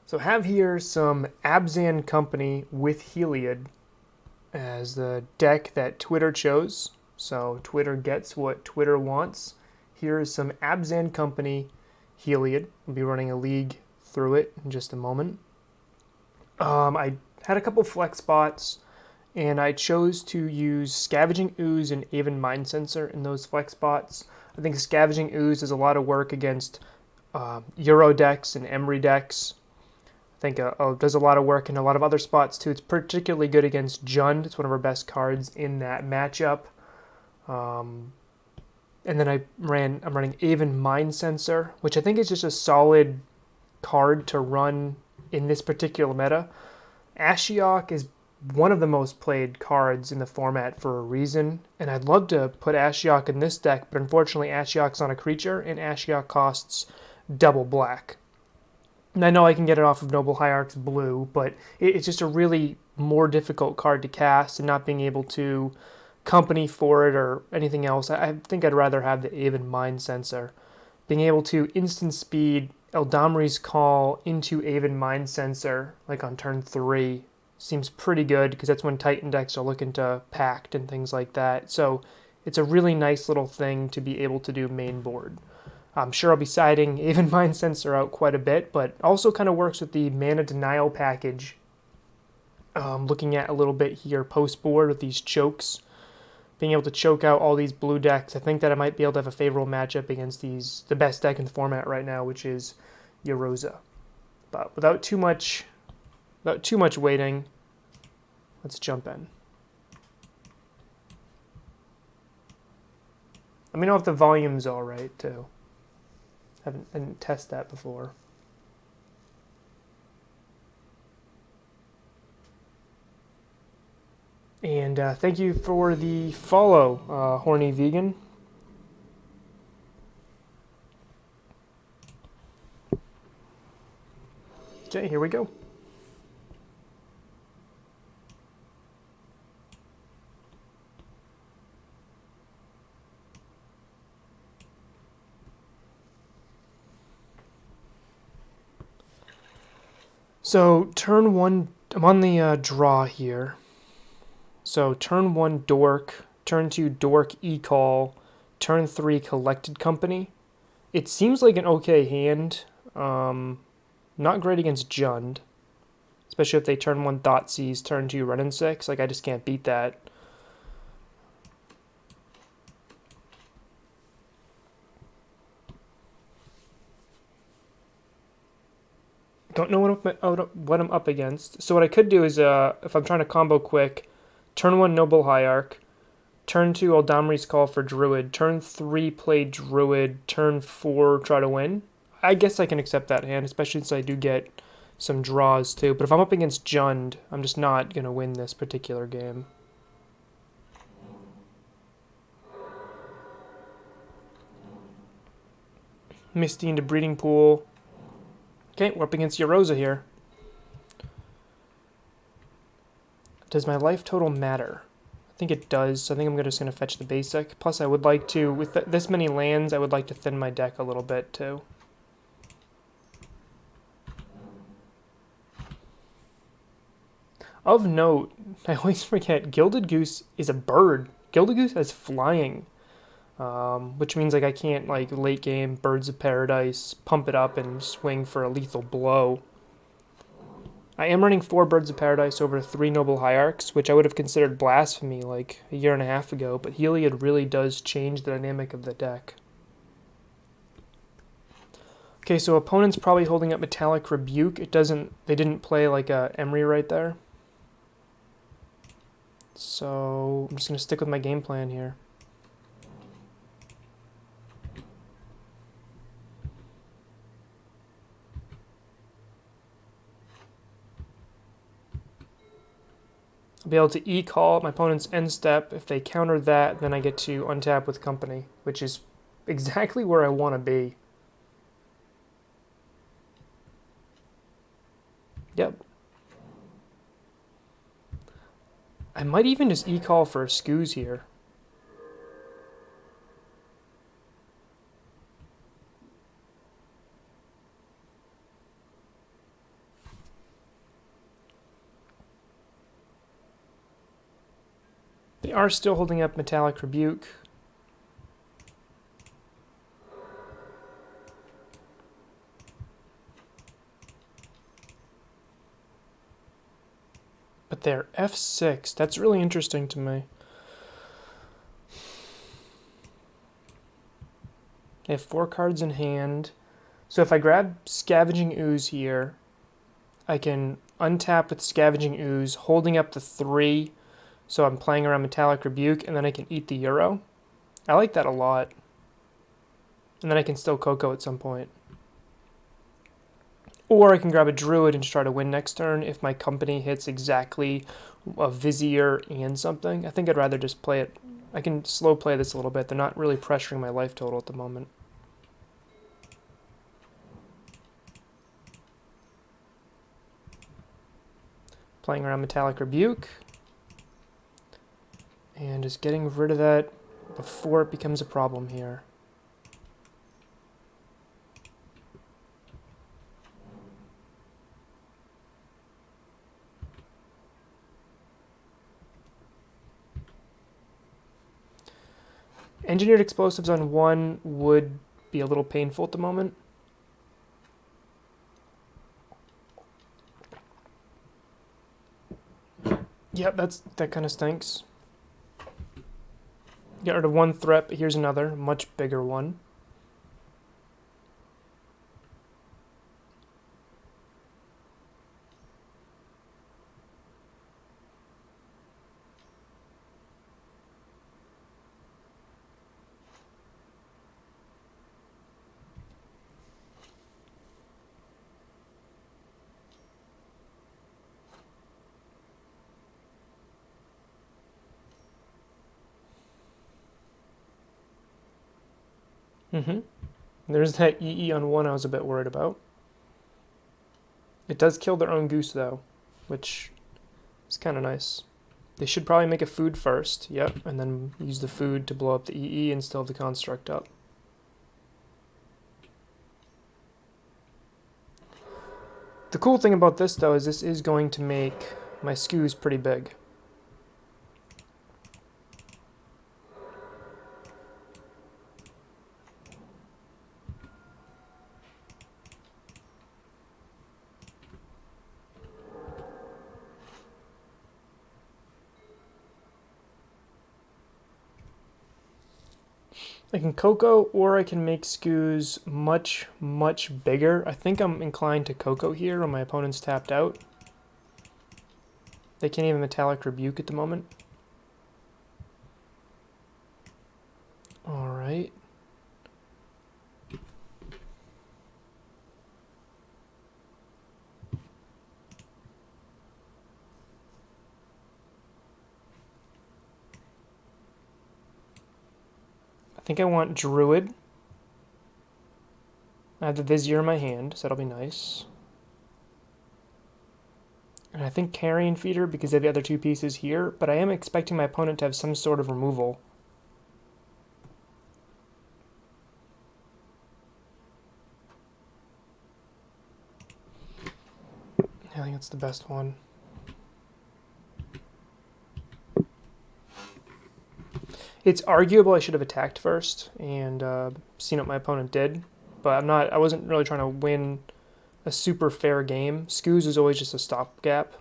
So I have here some Abzan Company with Heliod as the deck that Twitter chose. So Twitter gets what Twitter wants. Here is some Abzan Company Heliod. I'll be running a league through it in just a moment. I had a couple flex spots, and I chose to use Scavenging Ooze and Aven Mind Sensor in those flex spots. I think Scavenging Ooze does a lot of work against Euro decks and Emery decks. I think does a lot of work in a lot of other spots too. It's particularly good against Jund. It's one of our best cards in that matchup. And then I'm running Aven Mind Sensor, which I think is just a solid card to run in this particular meta. Ashiok is one of the most played cards in the format for a reason, and I'd love to put Ashiok in this deck, but unfortunately Ashiok's on a creature, and Ashiok costs double black. And I know I can get it off of Noble Hierarch's blue, but it's just a really more difficult card to cast, and not being able to company for it or anything else. I think I'd rather have the Aven Mind Sensor. Being able to instant speed Eldamri's Call into Aven Mind Sensor, like on turn 3, seems pretty good, because that's when Titan decks are looking to Pact and things like that. So it's a really nice little thing to be able to do main board. I'm sure I'll be siding Aven Mind Sensor out quite a bit, but also kind of works with the Mana Denial package. Looking at a little bit here post board with these chokes. Being able to choke out all these blue decks, I think that I might be able to have a favorable matchup against the best deck in the format right now, which is Uroza. But without too much waiting, let's jump in. Let me know if the volume's all right too. I didn't test that before. And thank you for the follow, Horny Vegan. Okay, here we go. So turn 1, I'm on the draw here. So turn 1 Dork, turn 2 Dork E-Call, turn 3 Collected Company. It seems like an okay hand. Not great against Jund, especially if they turn 1 Thoughtseize, turn 2 Run and 6. Like, I just can't beat that. Don't know what I'm up against. So what I could do is, if I'm trying to combo quick, turn 1 Noble Hierarch, turn 2 Eldamri's Call for Druid, turn 3 play Druid, turn 4 try to win. I guess I can accept that hand, especially since I do get some draws too. But if I'm up against Jund, I'm just not going to win this particular game. Misty into Breeding Pool. Okay, we're up against Uroza here. Does my life total matter? I think it does, so I think I'm just going to fetch the basic. Plus, I would like to, with this many lands, I would like to thin my deck a little bit too. Of note, I always forget, Gilded Goose is a bird. Gilded Goose has flying. Which means like I can't like late game Birds of Paradise, pump it up and swing for a lethal blow. I am running 4 Birds of Paradise over 3 Noble Hierarchs, which I would have considered blasphemy like a year and a half ago, but Heliod really does change the dynamic of the deck. Okay, so opponent's probably holding up Metallic Rebuke. They didn't play like a Emery right there. So I'm just gonna stick with my game plan here. I'll be able to E-Call my opponent's end step. If they counter that, then I get to untap with Company, which is exactly where I want to be. Yep. I might even just E-Call for a Scoos here. are still holding up Metallic Rebuke. But they're F6. That's really interesting to me. They have 4 cards in hand. So if I grab Scavenging Ooze here, I can untap with Scavenging Ooze, holding up the 3. So I'm playing around Metallic Rebuke, and then I can eat the Euro. I like that a lot. And then I can still Coco at some point. Or I can grab a Druid and try to win next turn if my company hits exactly a Vizier and something. I think I'd rather just play it. I can slow play this a little bit. They're not really pressuring my life total at the moment. Playing around Metallic Rebuke. And just getting rid of that before it becomes a problem here. Engineered Explosives on 1 would be a little painful at the moment. Yep, that kind of stinks. Get rid of 1 threat, but here's another, much bigger one. There's that EE on 1 I was a bit worried about. It does kill their own goose, though, which is kind of nice. They should probably make a food first, yep, and then use the food to blow up the EE and still have the construct up. The cool thing about this, though, is this is going to make my skews pretty big. I can Coco, or I can make skews much, much bigger. I think I'm inclined to Coco here when my opponent's tapped out. They can't even Metallic Rebuke at the moment. Alright. I think I want Druid. I have the Vizier in my hand, so that'll be nice. And I think Carrion Feeder because they have the other 2 pieces here, but I am expecting my opponent to have some sort of removal. I think that's the best one. It's arguable I should have attacked first and seen what my opponent did, but I wasn't really trying to win a super fair game. Skews is always just a stopgap,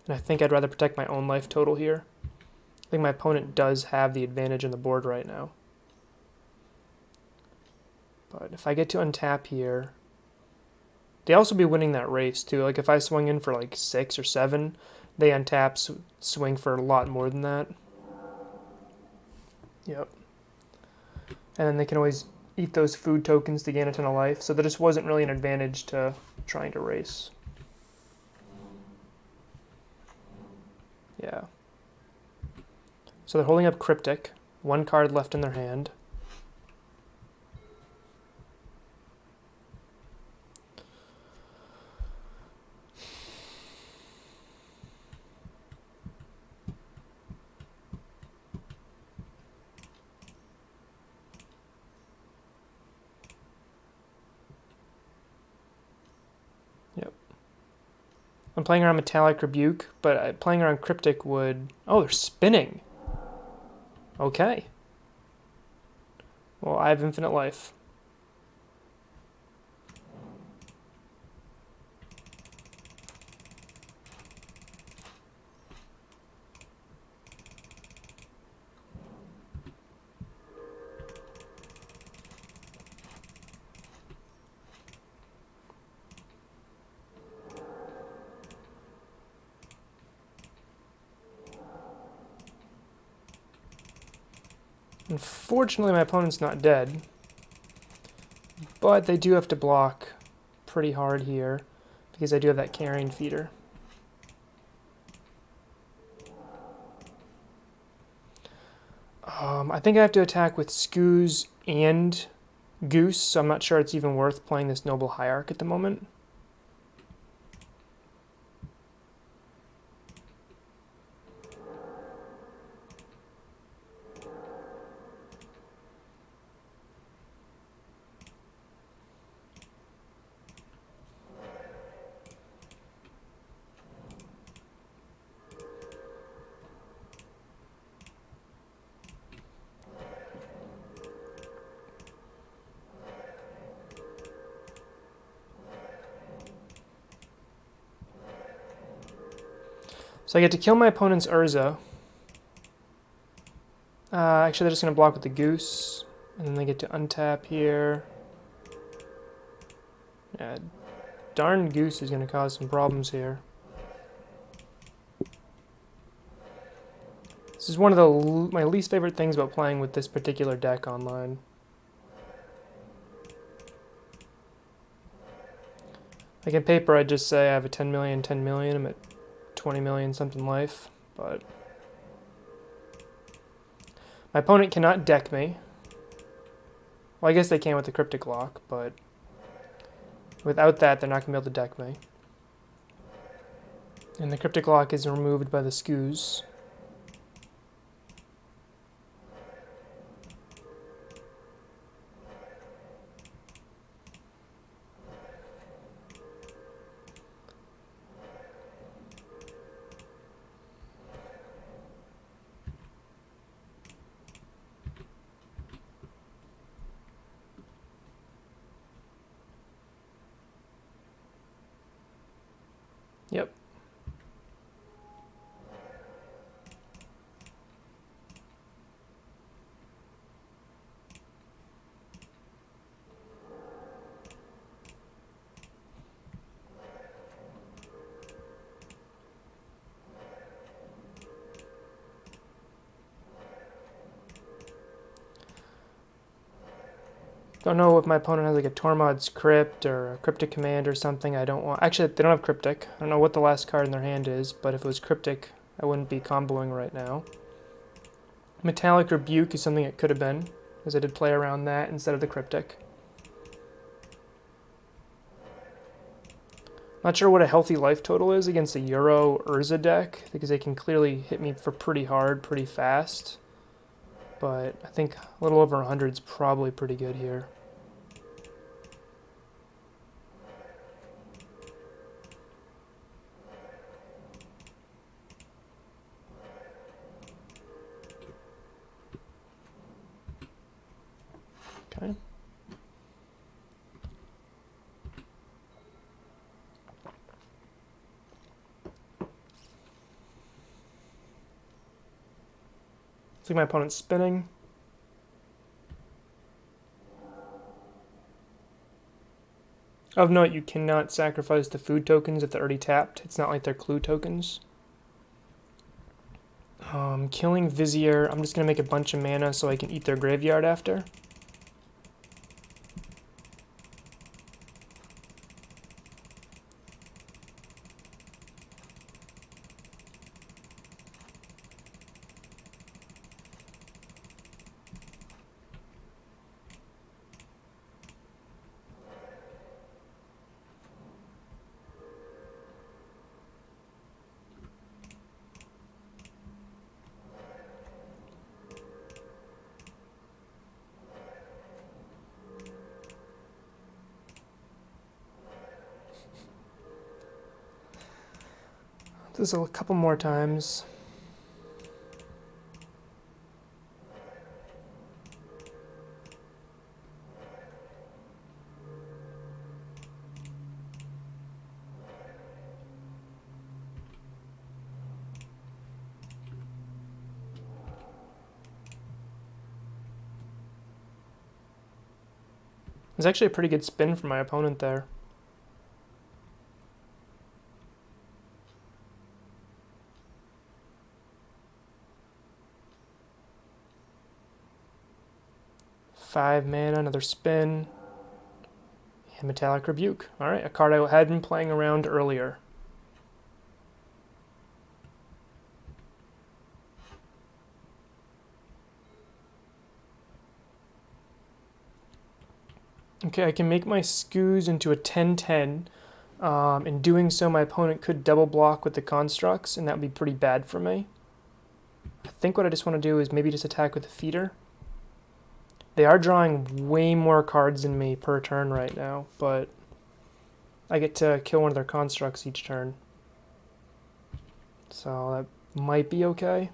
and I think I'd rather protect my own life total here. I think my opponent does have the advantage on the board right now. But if I get to untap here, they'd also be winning that race too. Like if I swung in for like 6 or 7, they untap, swing for a lot more than that. Yep. And then they can always eat those food tokens to gain a ton of life, so there just wasn't really an advantage to trying to race. Yeah. So they're holding up Cryptic, 1 card left in their hand. I'm playing around Metallic Rebuke, but playing around Cryptic would... Oh, they're spinning. Okay. Well, I have infinite life. Unfortunately, my opponent's not dead, but they do have to block pretty hard here because I do have that carrying feeder. I think I have to attack with Skoos and Goose, so I'm not sure it's even worth playing this Noble Hierarch at the moment. So I get to kill my opponent's Urza. Actually, they're just going to block with the Goose, and then they get to untap here. Yeah, darn Goose is going to cause some problems here. This is one of my least favorite things about playing with this particular deck online. Like in paper, I'd just say I have a 10 million, 10 million, I'm at 20 million something life, but my opponent cannot deck me. Well, I guess they can with the Cryptic Lock, but without that, they're not going to be able to deck me. And the Cryptic Lock is removed by the Skoos. Yep. Don't know if my opponent has like a Tormod's Crypt or a Cryptic Command or something. I don't want... Actually, they don't have Cryptic. I don't know what the last card in their hand is, but if it was Cryptic, I wouldn't be comboing right now. Metallic Rebuke is something it could have been, as I did play around that instead of the Cryptic. Not sure what a healthy life total is against a Euro Urza deck, because they can clearly hit me for pretty hard, pretty fast. But I think a little over 100 is probably pretty good here. Okay. Looks like my opponent's spinning. Of note, you cannot sacrifice the food tokens if they're already tapped. It's not like they're clue tokens. Killing Vizier. I'm just going to make a bunch of mana so I can eat their graveyard after. This a couple more times. It's actually a pretty good spin from my opponent there. Five mana, another spin. And Metallic Rebuke. Alright, a card I had been playing around earlier. Okay, I can make my Skoos into a 10-10. In doing so, my opponent could double block with the constructs, and that would be pretty bad for me. I think what I just want to do is maybe just attack with a feeder. They are drawing way more cards than me per turn right now, but I get to kill one of their constructs each turn. So that might be okay.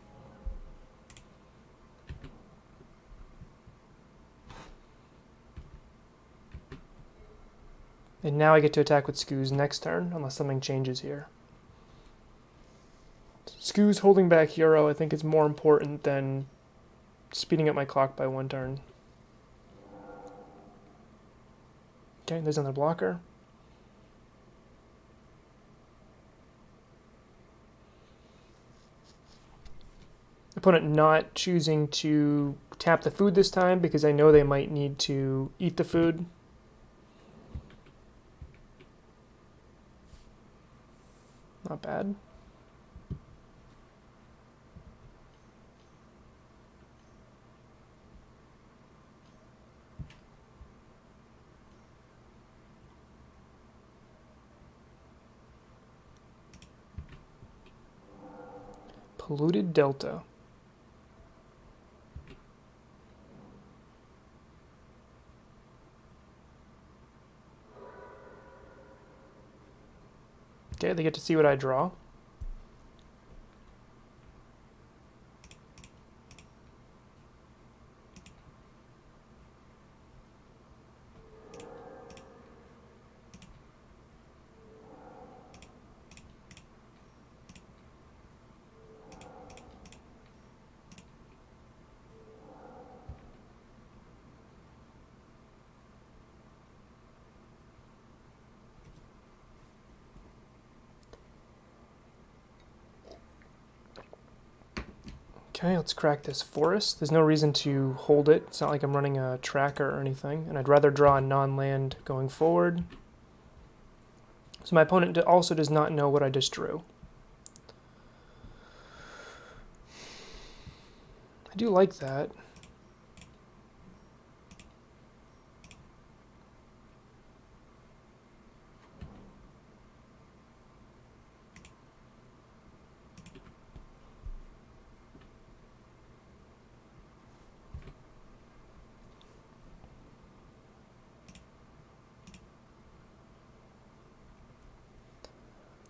And now I get to attack with Skoos next turn, unless something changes here. Skoos holding back hero I think is more important than speeding up my clock by one turn. Okay, there's another blocker. Opponent not choosing to tap the food this time because I know they might need to eat the food. Not bad. Polluted Delta. Okay, they get to see what I draw. Okay, let's crack this forest. There's no reason to hold it. It's not like I'm running a tracker or anything, and I'd rather draw a non-land going forward. So my opponent also does not know what I just drew. I do like that.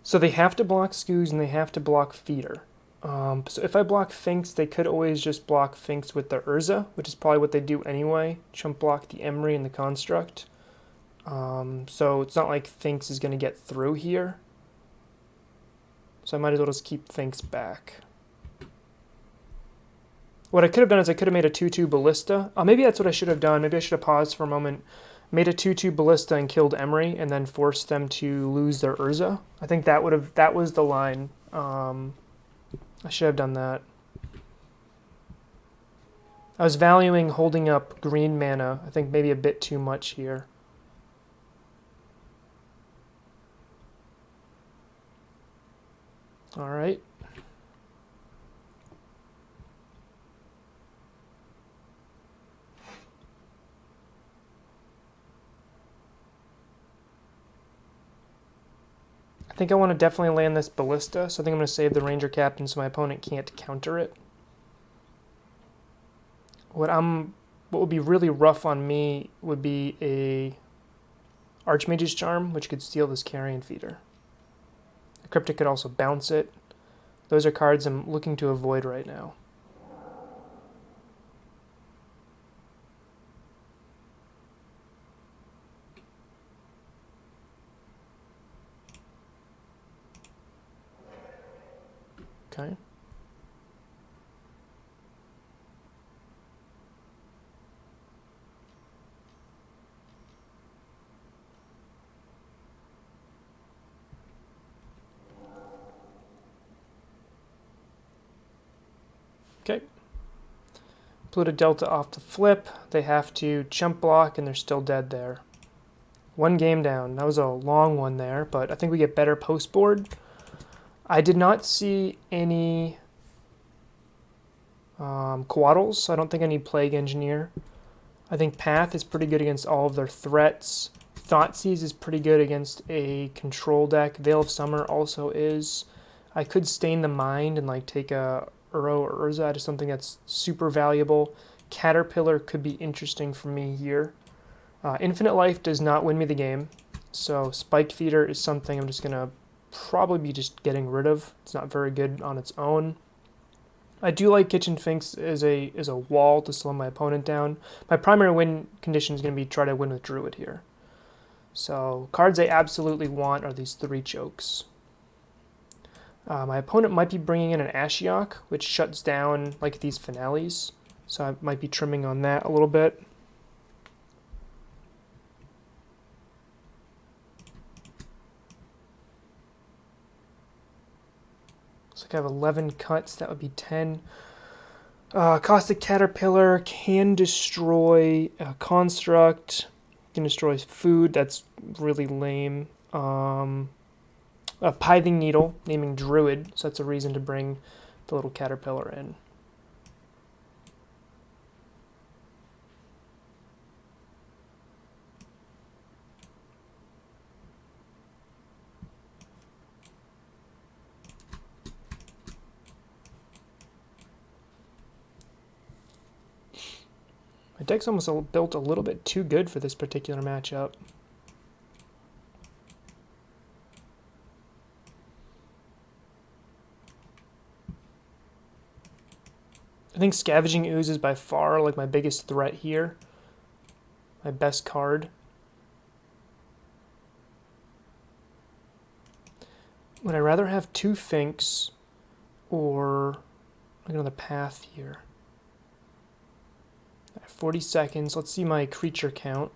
So they have to block Skoos and they have to block Feeder. So if I block Finks, they could always just block Finks with the Urza, which is probably what they do anyway. Chump block the Emery and the Construct. So it's not like Finks is going to get through here. So I might as well just keep Finks back. What I could have done is I could have made a 2-2 Ballista. Maybe that's what I should have done. Maybe I should have paused for a moment, made a 2-2 Ballista and killed Emery, and then forced them to lose their Urza. I think that was the line. I should have done that. I was valuing holding up green mana. I think maybe a bit too much here. All right. I think I want to definitely land this Ballista, so I think I'm going to save the Ranger Captain so my opponent can't counter it. What would be really rough on me would be a Archmage's Charm, which could steal this Carrion Feeder. The Cryptic could also bounce it. Those are cards I'm looking to avoid right now. Okay. Okay. Polluted Delta off the flip. They have to chump block, and they're still dead there. One game down. That was a long one there, but I think we get better post board. I did not see any Coatls, so I don't think I need Plague Engineer. I think Path is pretty good against all of their threats. Thoughtseize is pretty good against a control deck. Veil of Summer also is. I could Stain the Mind and like take a Uro or Urza to something that's super valuable. Caterpillar could be interesting for me here. Infinite Life does not win me the game, so Spike Feeder is something I'm just going to probably be just getting rid of. It's not very good on its own. I do like Kitchen Finks as a wall to slow my opponent down. My primary win condition is going to be try to win with Druid here. So cards I absolutely want are these 3 chokes. My opponent might be bringing in an Ashiok, which shuts down like these finales. So I might be trimming on that a little bit. Looks like I have 11 cuts. That would be 10. Caustic Caterpillar can destroy a construct. Can destroy food. That's really lame. A Pithing Needle, naming Druid, so that's a reason to bring the little caterpillar in. My deck's almost built a little bit too good for this particular matchup. I think Scavenging Ooze is by far like my biggest threat here. My best card. Would I rather have 2 Finks or like another Path here? 40 seconds. Let's see my creature count.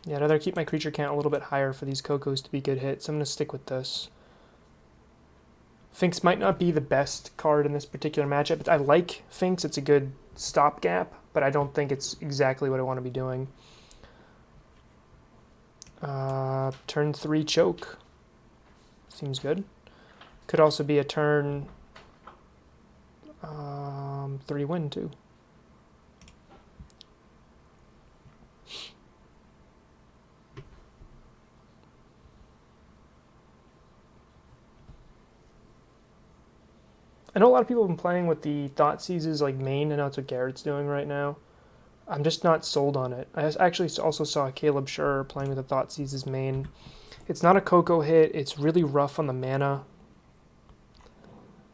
Yeah, I'd rather keep my creature count a little bit higher for these Cocos to be good hits. I'm going to stick with this. Finks might not be the best card in this particular matchup. I like Finks. It's a good stopgap, but I don't think it's exactly what I want to be doing. Turn 3 choke. Seems good. Could also be a turn 3 win too. I know a lot of people have been playing with the Thoughtseizes like main. I know that's what Garrett's doing right now. I'm just not sold on it. I actually also saw Caleb Schur playing with the Thoughtseizes main. It's not a Coco hit. It's really rough on the mana.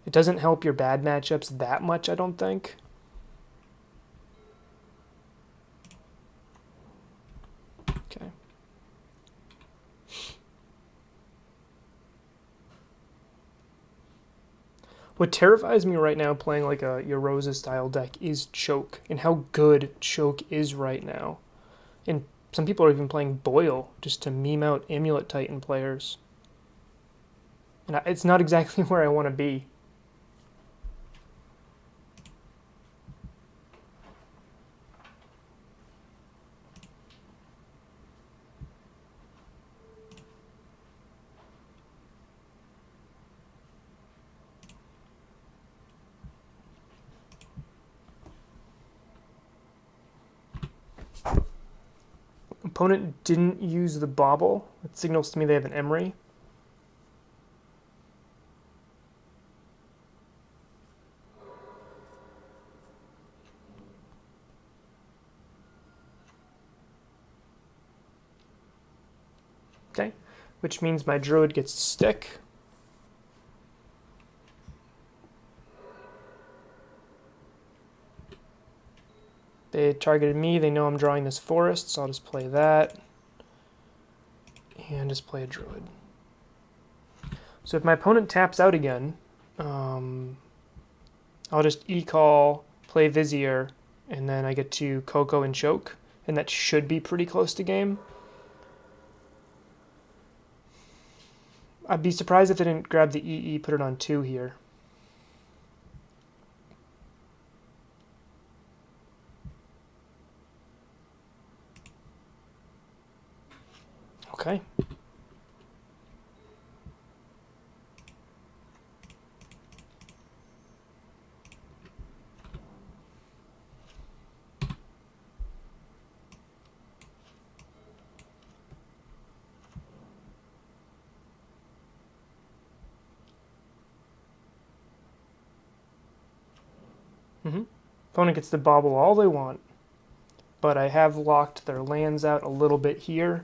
It doesn't help your bad matchups that much, I don't think. Okay. What terrifies me right now playing like a Uroza style deck is Choke, and how good Choke is right now. And some people are even playing Boil just to meme out Amulet Titan players. And it's not exactly where I want to be. Opponent didn't use the Bauble. It signals to me they have an Emery. Okay, which means my Druid gets to stick. They targeted me, they know I'm drawing this forest, so I'll just play that. And just play a Druid. So if my opponent taps out again, I'll just E-call, play Vizier, and then I get to Coco and Choke, and that should be pretty close to game. I'd be surprised if they didn't grab the EE, put it on 2 here. Okay. Opponent gets to bobble all they want, but I have locked their lands out a little bit here.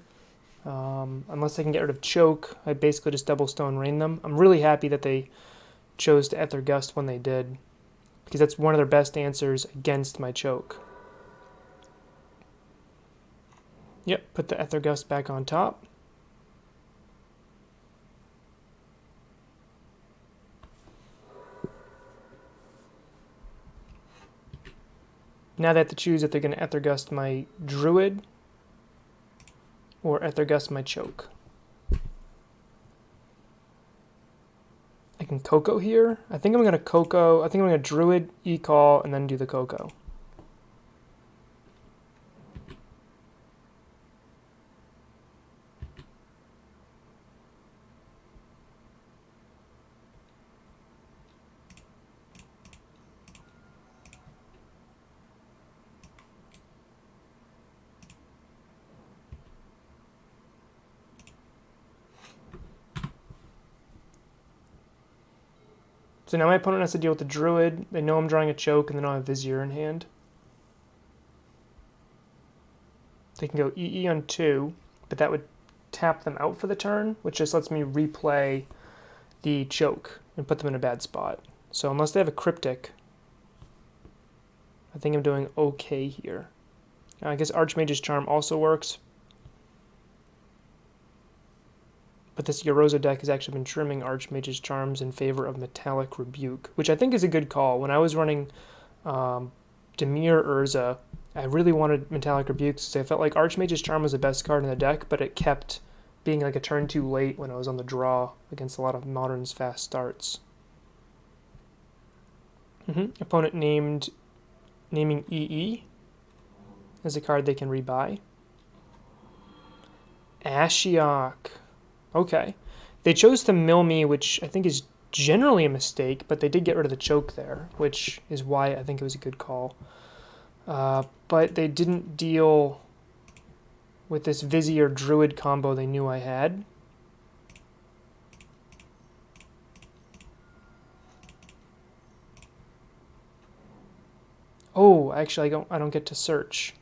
Unless they can get rid of choke, I basically just double stone rain them. I'm really happy that they chose to Ether Gust when they did, because that's one of their best answers against my choke. Yep, put the Ether Gust back on top. Now they have to choose if they're going to Ether Gust my Druid or Ether Gust my choke. I can Coco here. I think I'm going to Coco. I think I'm going to Druid, E-Call, and then do the Coco. So now my opponent has to deal with the Druid. They know I'm drawing a choke, and then I'll have Vizier in hand. They can go EE on 2, but that would tap them out for the turn, which just lets me replay the choke and put them in a bad spot. So unless they have a Cryptic, I think I'm doing okay here. I guess Archmage's Charm also works, but this Uroza deck has actually been trimming Archmage's Charms in favor of Metallic Rebuke, which I think is a good call. When I was running Dimir Urza, I really wanted Metallic Rebuke because I felt like Archmage's Charm was the best card in the deck, but it kept being like a turn too late when I was on the draw against a lot of Modern's fast starts. Opponent naming EE as a card they can rebuy. Ashiok. Okay. They chose to mill me, which I think is generally a mistake, but they did get rid of the choke there, which is why I think it was a good call. But they didn't deal with this Vizier Druid combo they knew I had. Oh, actually, I don't get to search.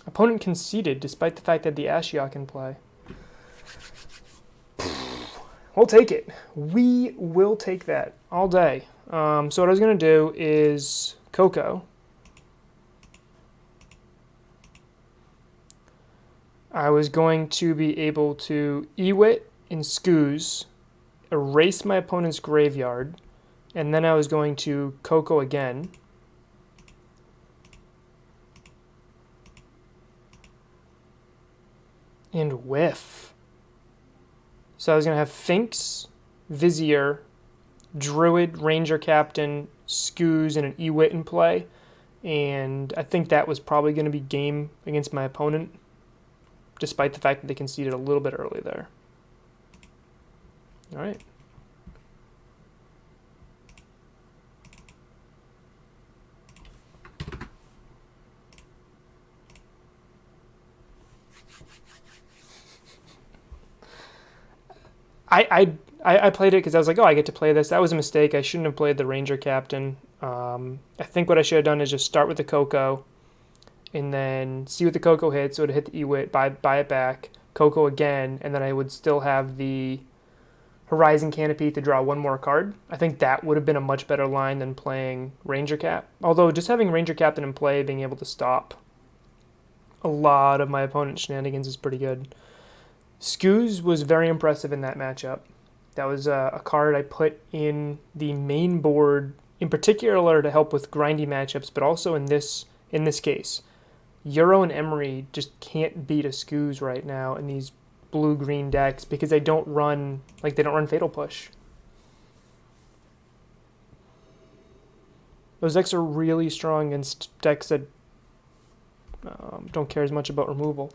Opponent conceded despite the fact that the Ashiok in play. We'll take it. We will take that all day. So what I was going to do is Coco. I was going to be able to Ewit and Scooze, erase my opponent's graveyard, and then I was going to Coco again. And whiff. So I was going to have Finks, Vizier, Druid, Ranger Captain, Scooze, and an Ewit in play. And I think that was probably going to be game against my opponent, despite the fact that they conceded a little bit early there. All right. I played it because I was like, oh, I get to play this. That was a mistake. I shouldn't have played the Ranger Captain. I think what I should have done is just start with the Coco and then see what the Coco hits. So it would hit the Ewit, buy it back, Coco again, and then I would still have the Horizon Canopy to draw one more card. I think that would have been a much better line than playing Ranger Cap. Although just having Ranger Captain in play, being able to stop a lot of my opponent's shenanigans is pretty good. Scooze was very impressive in that matchup. That was a card I put in the main board, in particular to help with grindy matchups, but also in this case. Euro and Emery just can't beat a Scooz right now in these blue-green decks because they don't run Fatal Push. Those decks are really strong against decks that don't care as much about removal.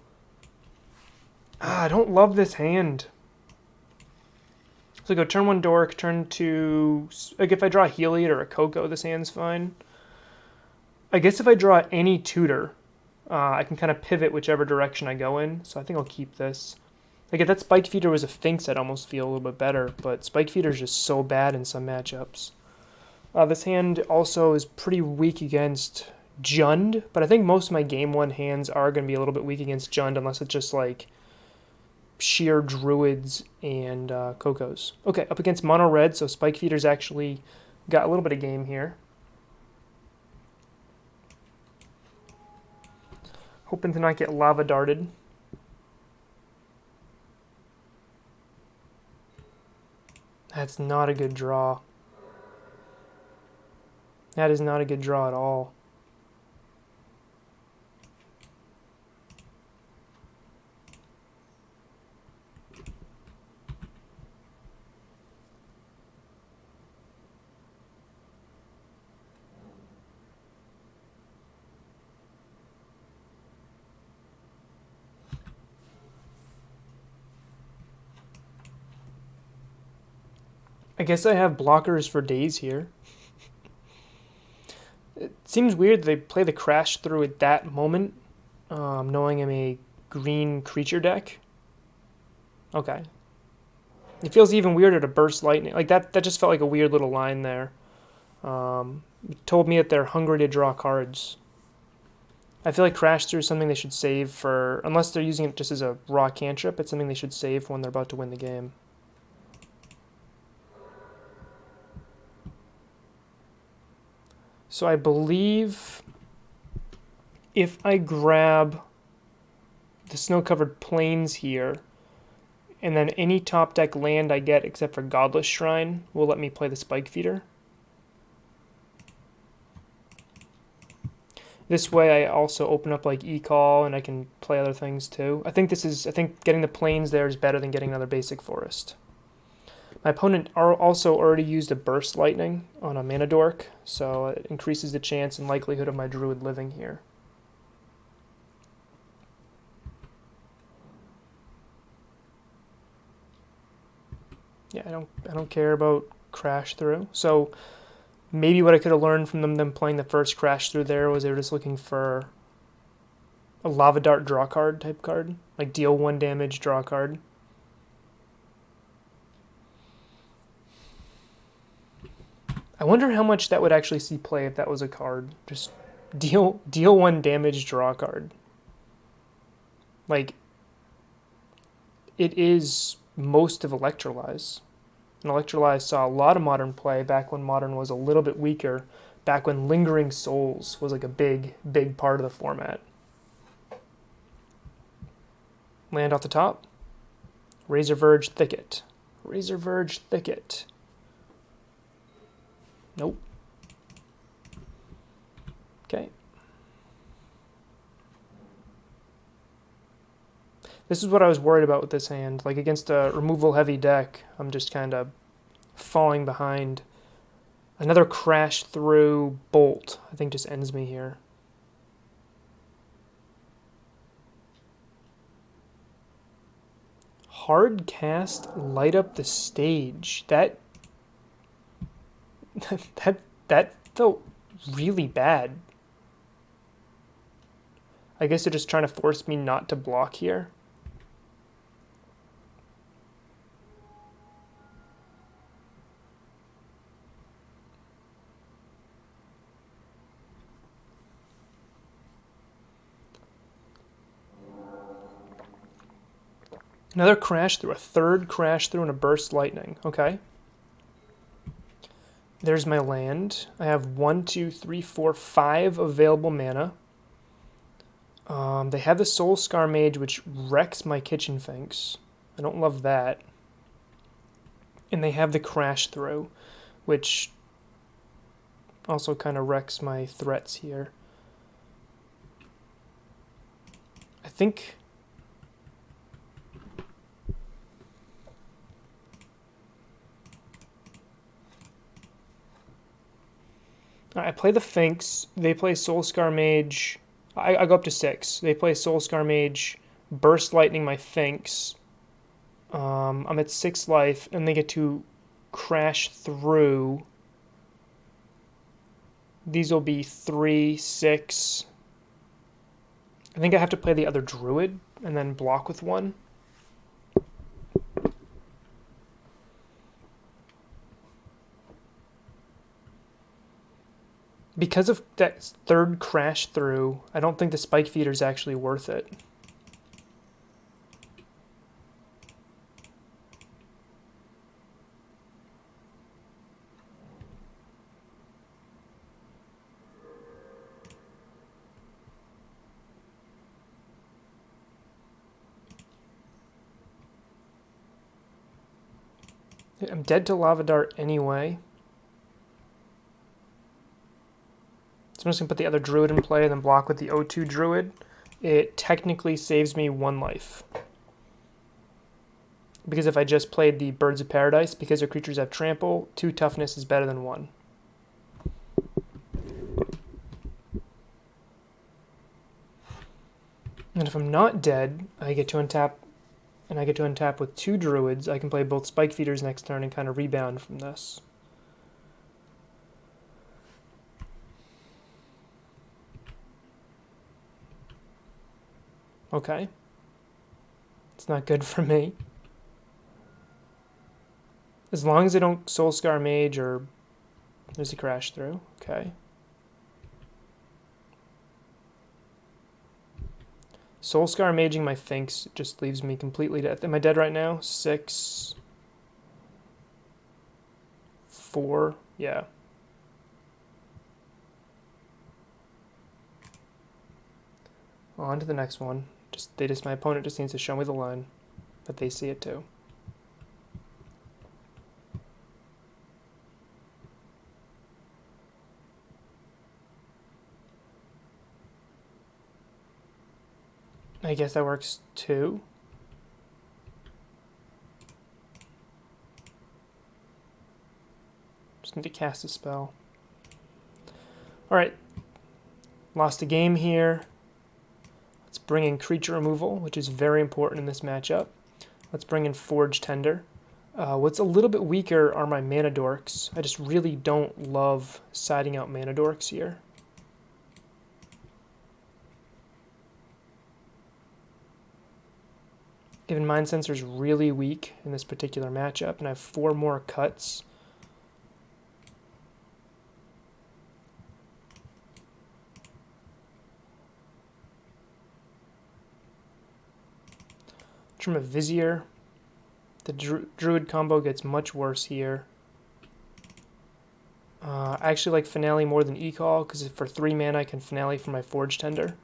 I don't love this hand. So go turn 1 Dork, turn 2... Like if I draw a Heliod or a Coco, this hand's fine. I guess if I draw any tutor, I can kind of pivot whichever direction I go in. So I think I'll keep this. Like if that Spike Feeder was a Finks, I'd almost feel a little bit better. But Spike Feeder is just so bad in some matchups. This hand also is pretty weak against Jund, but I think most of my game 1 hands are going to be a little bit weak against Jund unless it's just like sheer Druids and Cocos. Okay, up against Mono Red, so Spike Feeder's actually got a little bit of game here. Hoping to not get Lava Darted. That's not a good draw. That is not a good draw at all. I guess I have blockers for days here. It seems weird they play the Crash through at that moment, knowing I'm a green creature deck. Okay. It feels even weirder to burst lightning. Like that just felt like a weird little line there. It told me that they're hungry to draw cards. I feel like Crash through is something they should save for, unless they're using it just as a raw cantrip, it's something they should save when they're about to win the game. So I believe if I grab the snow-covered plains here, and then any top deck land I get except for Godless Shrine will let me play the Spike Feeder. This way I also open up like E-Call and I can play other things too. I think getting the plains there is better than getting another basic forest. My opponent also already used a Burst Lightning on a Mana Dork, so it increases the chance and likelihood of my Druid living here. Yeah, I don't care about Crash Through. So maybe what I could have learned from them playing the first Crash Through there was they were just looking for a Lava Dart draw card type card, like deal 1 damage, draw card. I wonder how much that would actually see play if that was a card. Just deal 1 damage, draw card. Like, it is most of Electrolyze. And Electrolyze saw a lot of Modern play back when Modern was a little bit weaker, back when Lingering Souls was like a big part of the format. Land off the top. Razor Verge Thicket. Razor Verge Thicket. Nope. Okay. This is what I was worried about with this hand. Like against a removal heavy deck, I'm just kind of falling behind. Another Crash Through Bolt, I think just ends me here. Hard Cast Light Up the Stage. That felt really bad. I guess they're just trying to force me not to block here. Another Crash Through, a third Crash Through, and a Burst Lightning. Okay. There's my land. I have 1, 2, 3, 4, 5 available mana. They have the Soul Scar Mage, which wrecks my Kitchen Finks. I don't love that. And they have the Crash Through, which also kind of wrecks my threats here. think... I play the Finks. They play Soulscar Mage. I go up to 6. They play Soulscar Mage, Burst Lightning my Finks. I'm at 6 life, and they get to crash through. These will be 3, 6. I think I have to play the other Druid and then block with 1. Because of that third crash through, I don't think the Spike Feeder is actually worth it. I'm dead to Lava Dart anyway. So I'm just going to put the other Druid in play and then block with the O2 Druid. It technically saves me 1 life. Because if I just played the Birds of Paradise, because their creatures have trample, 2 toughness is better than 1. And if I'm not dead, I get to untap, and I get to untap with 2 Druids. I can play both Spike Feeders next turn and kind of rebound from this. Okay. It's not good for me. As long as I don't Soulscar Mage or... There's a crash through. Okay. Soulscar Maging my Finks just leaves me completely dead. Am I dead right now? 6... 4... Yeah. On to the next one. My opponent just needs to show me the line, but they see it too. I guess that works too. Just need to cast a spell. Alright. Lost a game here. Let's bring in creature removal, which is very important in this matchup. Let's bring in Forge Tender. What's a little bit weaker are my mana dorks. I just really don't love siding out mana dorks here. Given Mind Sensor's really weak in this particular matchup, and I have 4 more cuts. From a Vizier, the Druid combo gets much worse here. I actually like Finale more than E-Call, because for 3 mana I can Finale for my Forge Tender.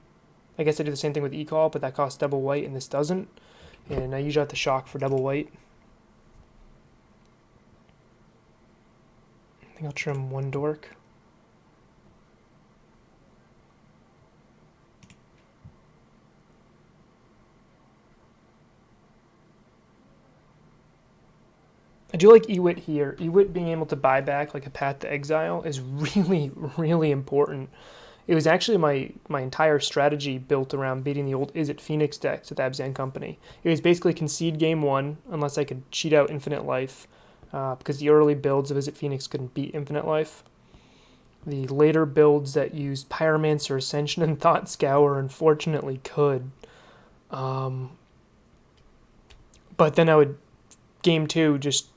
I guess I do the same thing with E-Call, but that costs double white and this doesn't. And I usually have to shock for double white. I think I'll trim 1 dork. I do like Ewit here. Ewit being able to buy back like a Path to Exile is really, really important. It was actually my entire strategy built around beating the old Izzet Phoenix decks at the Abzan Company. It was basically concede game 1 unless I could cheat out Infinite Life, because the early builds of Izzet Phoenix couldn't beat Infinite Life. The later builds that used Pyromancer, Ascension, and Thought Scour unfortunately could. But then I would, game 2, just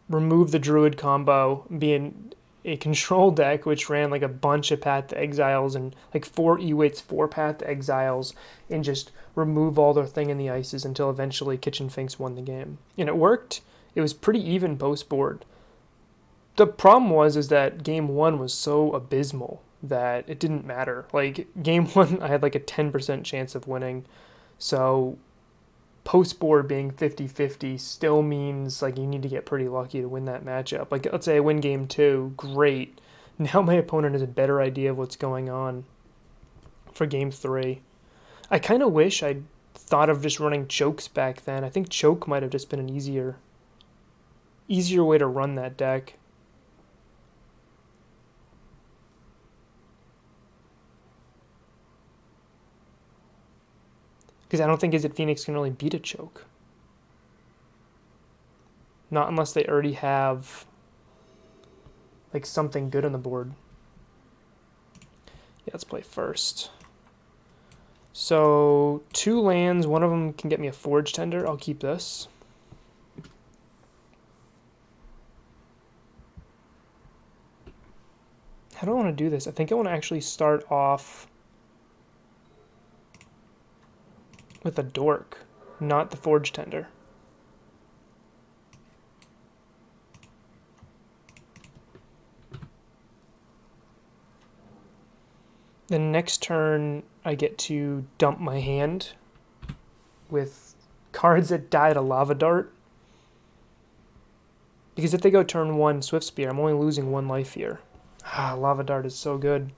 remove the Druid combo, be in a control deck which ran like a bunch of Path to Exiles and like 4 Ewits, 4 Path to Exiles, and just remove all their Thing in the Ices until eventually Kitchen Finks won the game. And it worked. It was pretty even post-board. The problem is that game 1 was so abysmal that it didn't matter. Like, game 1, I had like a 10% chance of winning. So post-board being 50-50 still means like you need to get pretty lucky to win that matchup. Like, let's say I win game 2, great. Now my opponent has a better idea of what's going on for game 3. I kind of wish I'd thought of just running chokes back then. I think choke might have just been an easier way to run that deck. Because I don't think Izzet Phoenix can really beat a choke. Not unless they already have like something good on the board. Yeah, let's play first. So 2 lands, one of them can get me a Forge Tender. I'll keep this. How do I want to do this? I think I want to actually start off with a Dork, not the Forge Tender. Then next turn, I get to dump my hand with cards that die to Lava Dart. Because if they go turn 1 Swift Spear, I'm only losing 1 life here. Ah, Lava Dart is so good.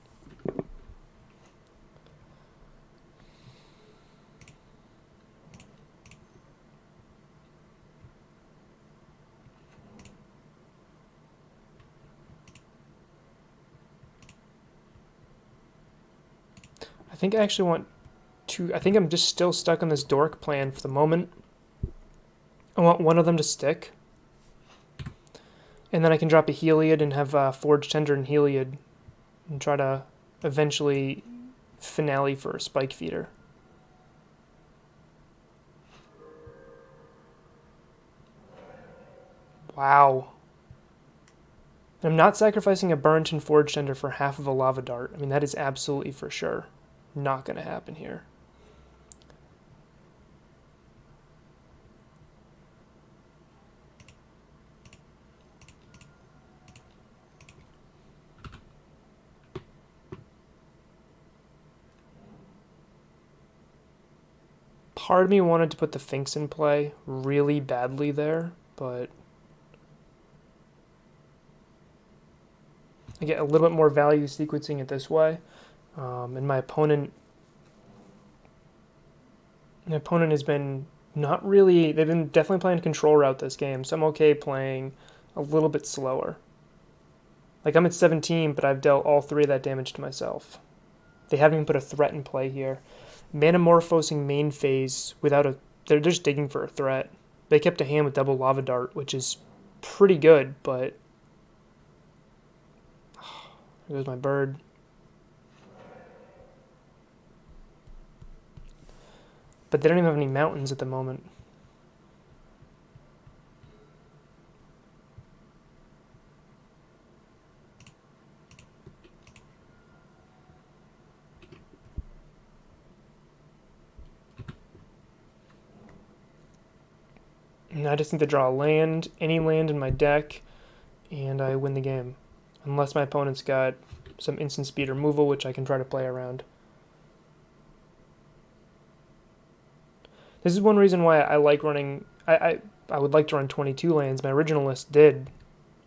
I think I actually want to... I think I'm just still stuck on this Dork plan for the moment. I want one of them to stick. And then I can drop a Heliod and have Forge Tender and Heliod and try to eventually finale for a Spike Feeder. Wow. I'm not sacrificing a Burnt and Forge Tender for half of a Lava Dart. I mean, that is absolutely for sure not going to happen here. Part of me wanted to put the Finks in play really badly there, but I get a little bit more value sequencing it this way. And my opponent has been not really, they've been definitely playing control route this game, so I'm okay playing a little bit slower. Like I'm at 17, but I've dealt all 3 of that damage to myself. They haven't even put a threat in play here. Manamorphosing main phase without a... They're just digging for a threat. They kept a hand with double Lava Dart, which is pretty good, but... There goes my bird. But they don't even have any mountains at the moment. And I just need to draw a land, any land in my deck, and I win the game. Unless my opponent's got some instant speed removal, which I can try to play around. This is one reason why I like running... I would like to run 22 lands. My original list did.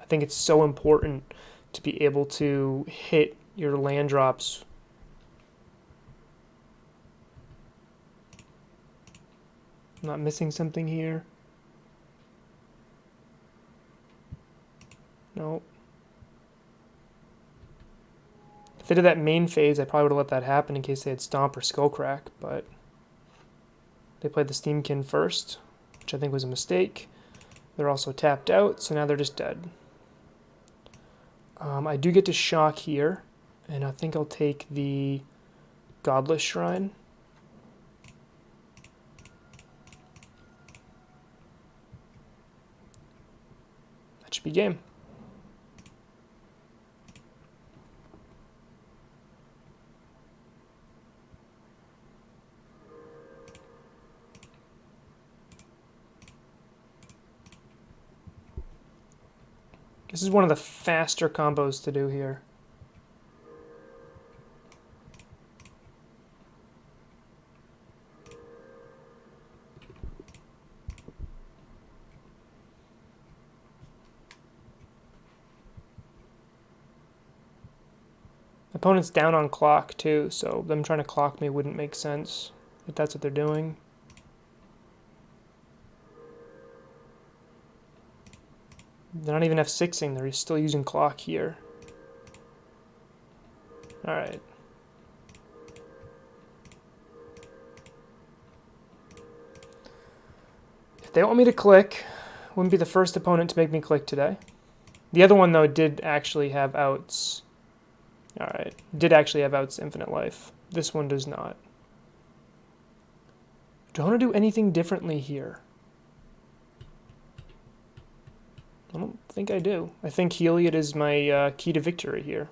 I think it's so important to be able to hit your land drops. I'm not missing something here. Nope. If they did that main phase, I probably would have let that happen in case they had Stomp or Skullcrack, but they played the Steamkin first, which I think was a mistake. They're also tapped out, so now they're just dead. I do get to shock here, and I think I'll take the Godless Shrine. That should be game. This is one of the faster combos to do here. Opponent's down on clock too, so them trying to clock me wouldn't make sense. if that's what they're doing. They're not even F6ing, they're still using clock here. Alright. If they want me to click, wouldn't be the first opponent to make me click today. The other one, though, did actually have outs. Alright, did actually have outs infinite life. This one does not. Do I want to do anything differently here? I don't think I do. I think Heliod is my key to victory here.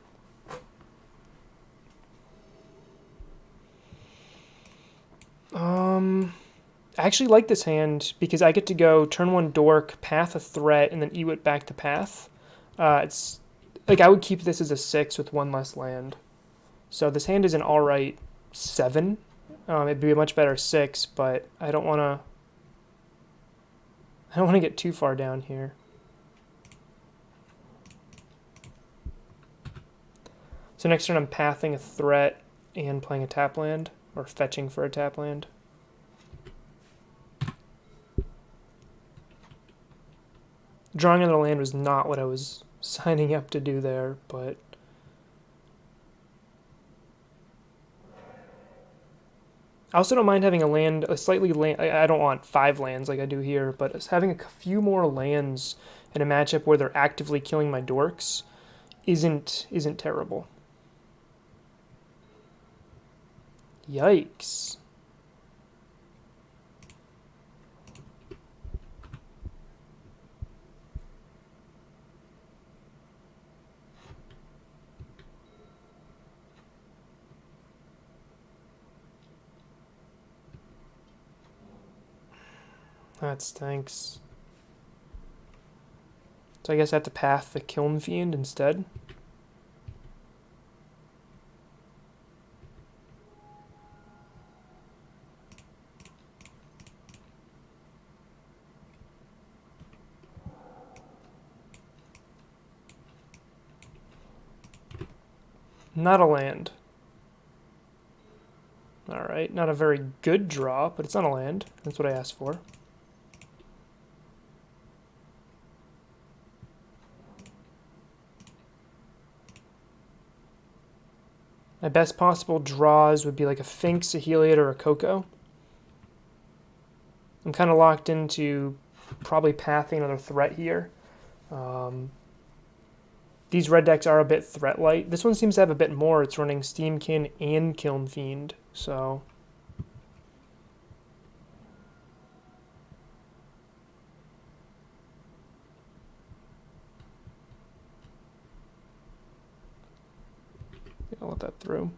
I actually like this hand because I get to go turn 1 Dork, path a threat, and then Ewit back to path. It's like I would keep this as a 6 with 1 less land. So this hand is an alright 7. It'd be a much better 6, but I don't want to get too far down here. So next turn I'm pathing a threat and playing a tap land, or fetching for a tap land. Drawing another land was not what I was signing up to do there, but I also don't mind having a slightly land. I don't want 5 lands like I do here, but having a few more lands in a matchup where they're actively killing my dorks isn't terrible. Yikes. That stinks. So I guess I have to path the Kiln Fiend instead. Not a land. Alright, not a very good draw, but it's not a land. That's what I asked for. My best possible draws would be like a Finks, a Heliod, or a Coco. I'm kind of locked into probably pathing another threat here. These red decks are a bit threat light. This one seems to have a bit more. It's running Steamkin and Kiln Fiend, so I'll let that through.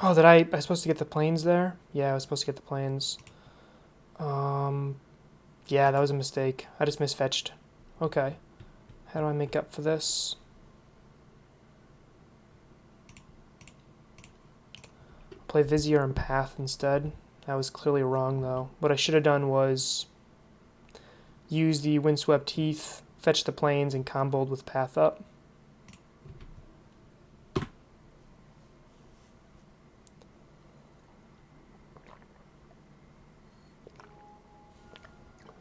Oh, I was supposed to get the planes there? Yeah, I was supposed to get the planes. Yeah, that was a mistake. I just misfetched. Okay. How do I make up for this? Play Vizier and Path instead. That was clearly wrong, though. What I should have done was use the Windswept Heath, fetch the planes, and comboed with Path up.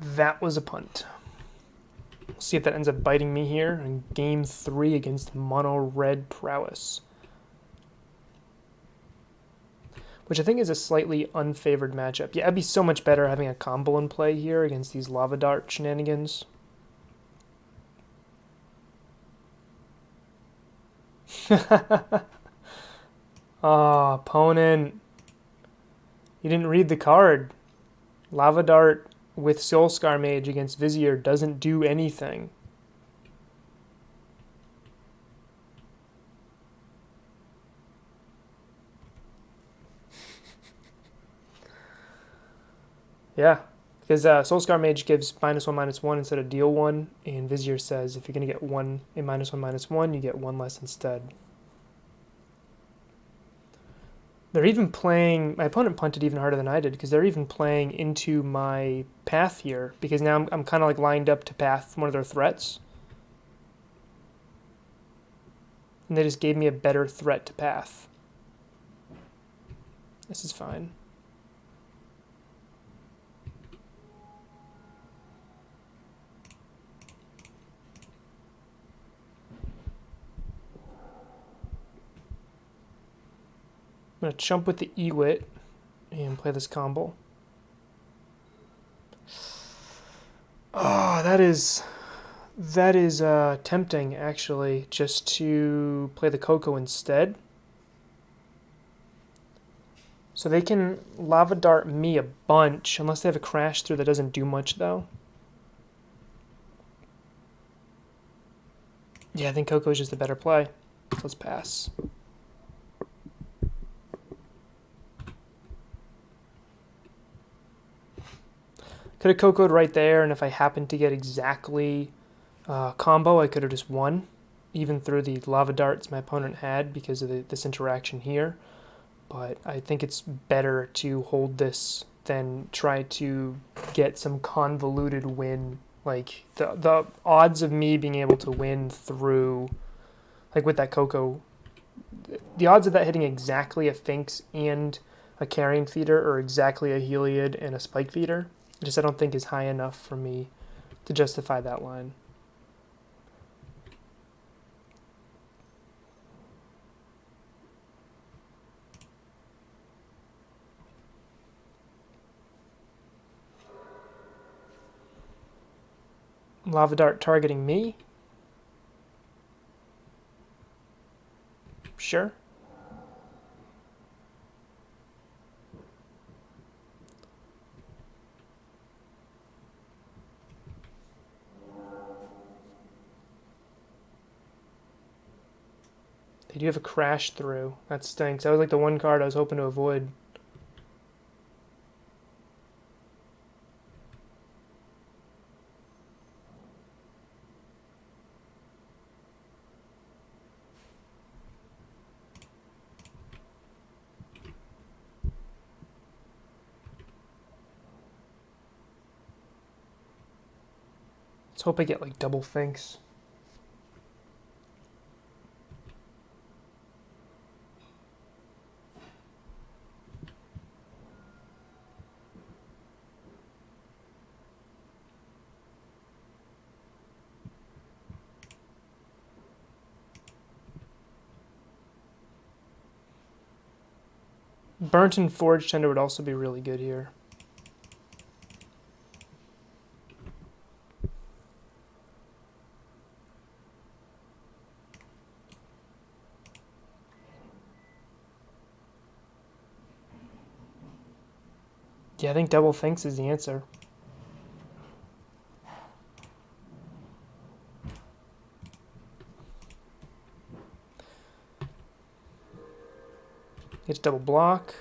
That was a punt. We'll see if that ends up biting me here in Game 3 against Mono Red Prowess, which I think is a slightly unfavored matchup. Yeah, it'd be so much better having a combo in play here against these Lava Dart shenanigans. Oh, opponent. You didn't read the card. Lava Dart with Soulscar Mage against Vizier doesn't do anything. Yeah, Because Soulscar Mage gives -1/-1 instead of deal 1, and Vizier says if you're going to get a -1/-1, you get 1 less instead. They're even playing, my opponent punted even harder than I did, because they're even playing into my path here, because now I'm kind of like lined up to path one of their threats. And they just gave me a better threat to path. This is fine. I'm going to chump with the Ewit and play this combo. Oh, that is tempting, actually, just to play the Coco instead. So they can Lava Dart me a bunch, unless they have a Crash Through that doesn't do much, though. Yeah, I think Coco is just a better play. Let's pass. Could have Coco'd right there, and if I happened to get exactly combo, I could have just won, even through the Lava Darts my opponent had because of this interaction here. But I think it's better to hold this than try to get some convoluted win. Like, the odds of me being able to win through, like with that Coco, the odds of that hitting exactly a Finks and a Carrion Feeder, or exactly a Heliod and a Spike Feeder, I don't think is high enough for me to justify that line. Lava Dart targeting me? Sure. They do have a Crash Through. That stinks. That was like the one card I was hoping to avoid. Let's hope I get like double Finks. Burnt and Forge Tender would also be really good here. Yeah, I think double Finks is the answer. It's double block.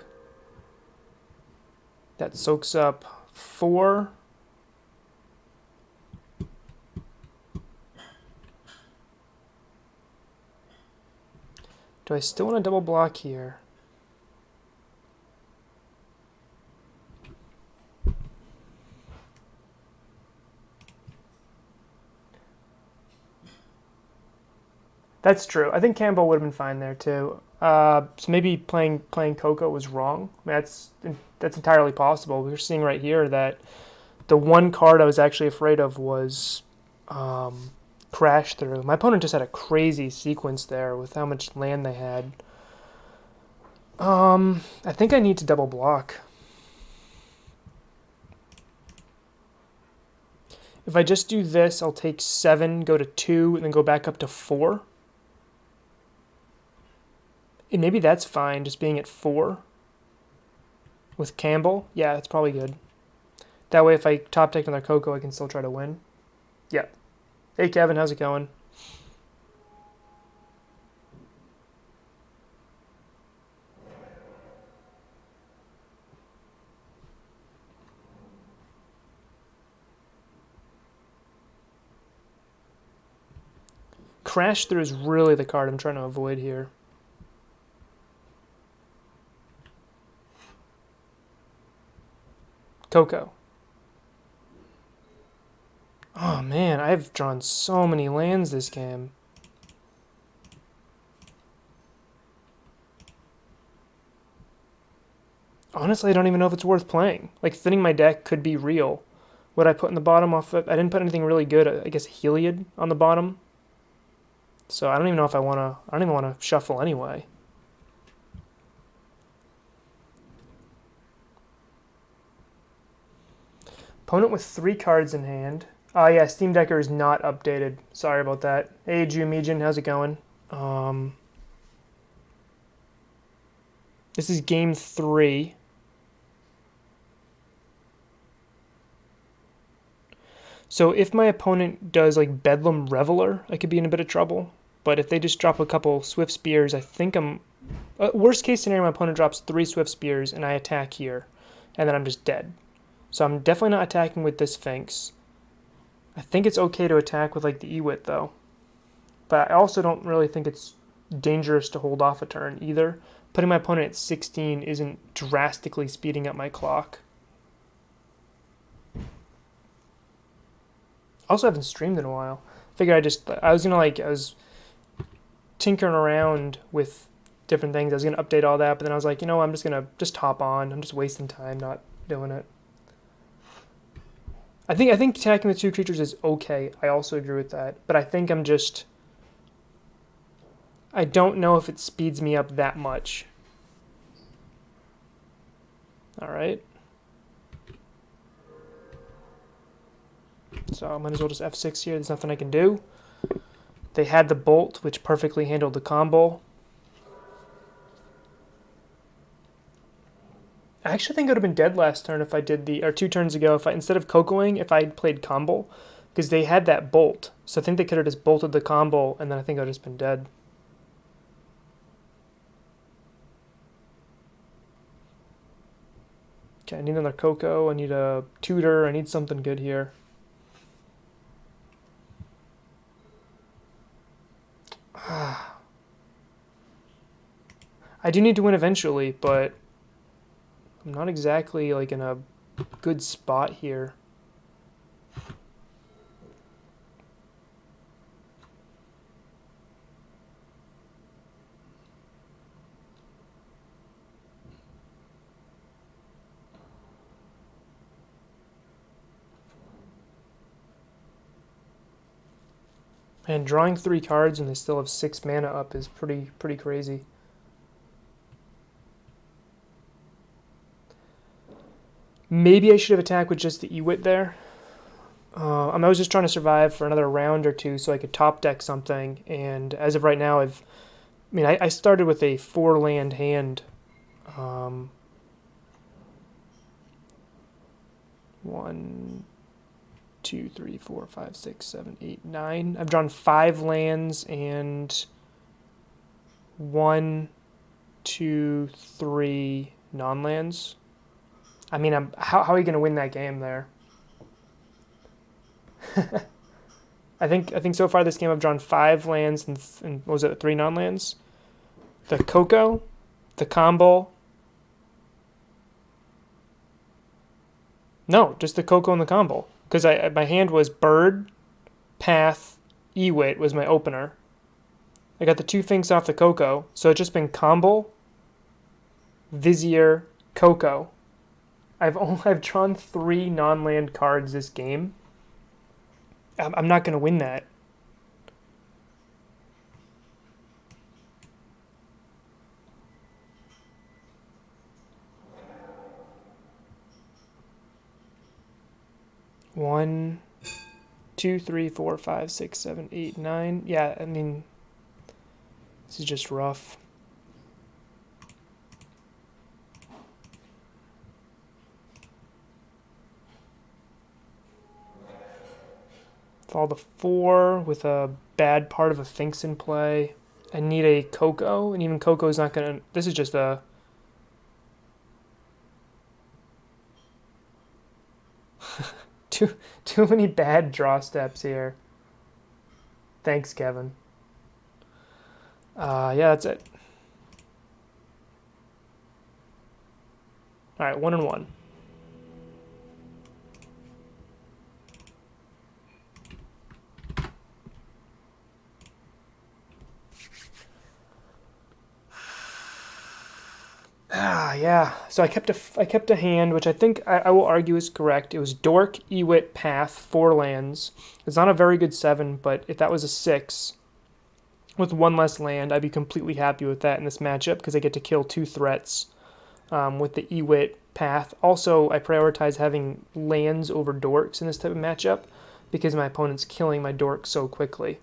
That soaks up 4. Do I still want to double block here? That's true. I think Campbell would have been fine there too. So maybe playing Coco was wrong. That's entirely possible. We're seeing right here that the one card I was actually afraid of was Crash Through. My opponent just had a crazy sequence there with how much land they had. I think I need to double block. If I just do this, I'll take 7, go to 2, and then go back up to 4. And maybe that's fine, just being at 4 with Campbell. Yeah, that's probably good. That way, if I top deck another Coco, I can still try to win. Yeah. Hey, Kevin, how's it going? Crash Through is really the card I'm trying to avoid here. Coco. Oh man, I've drawn so many lands this game. Honestly, I don't even know if it's worth playing. Like, thinning my deck could be real. What I put in the bottom off of, I didn't put anything really good. I guess Heliod on the bottom. So I don't even know if I don't even want to shuffle anyway. Opponent with 3 cards in hand. Oh yeah, Steam Decker is not updated. Sorry about that. Hey, Jumijan, how's it going? This is game 3. So if my opponent does like Bedlam Reveler, I could be in a bit of trouble. But if they just drop a couple Swift Spears, I think I'm... worst case scenario, my opponent drops 3 Swift Spears and I attack here. And then I'm just dead. So I'm definitely not attacking with this Sphinx. I think it's okay to attack with like the Ewit though. But I also don't really think it's dangerous to hold off a turn either. Putting my opponent at 16 isn't drastically speeding up my clock. Also haven't streamed in a while. Figured I was tinkering around with different things. I was gonna update all that, but then I was like, I'm just gonna hop on. I'm just wasting time not doing it. I think attacking with 2 creatures is okay. I also agree with that, but I think I don't know if it speeds me up that much. All right. So I might as well just F6 here. There's nothing I can do. They had the Bolt, which perfectly handled the combo. I actually think I would have been dead last turn if I did or 2 turns ago, instead of Cocoing, if I had played combo, because they had that Bolt. So I think they could have just bolted the combo, and then I think I would have just been dead. Okay, I need another Coco. I need a Tutor. I need something good here. I do need to win eventually, but I'm not exactly like in a good spot here. And drawing 3 cards and they still have 6 mana up is pretty crazy. Maybe I should have attacked with just the Ewit there. I was just trying to survive for another round or 2 so I could top deck something. And as of right now, I started with a 4-land hand. 1, 2, 3, 4, 5, 6, 7, 8, 9. I've drawn 5 lands and 1, 2, 3 non-lands. I mean, how are you going to win that game there? I think so far this game I've drawn 5 lands and what was it, 3 non-lands? The Coco, the combo. No, just the Coco and the combo. Because my hand was Bird, Path, Ewit was my opener. I got the 2 Finks off the Coco, so it's just been combo, Vizier, Coco. I've drawn 3 non-land cards this game. I'm not going to win that. One, 2, 3, 4, 5, 6, 7, 8, 9. Yeah, I mean, this is just rough. Fall to 4 with a bad part of a Finks in play. I need a Coco, and even Coco's not gonna. This is just a. too many bad draw steps here. Thanks, Kevin. Yeah, that's it. All right, 1-1. Yeah. So I kept a hand, which I think I will argue is correct. It was Dork, Ewit, Path, 4 lands. It's not a very good 7, but if that was a 6 with 1 less land, I'd be completely happy with that in this matchup because I get to kill 2 threats with the Ewit Path. Also, I prioritize having lands over dorks in this type of matchup because my opponent's killing my dork so quickly.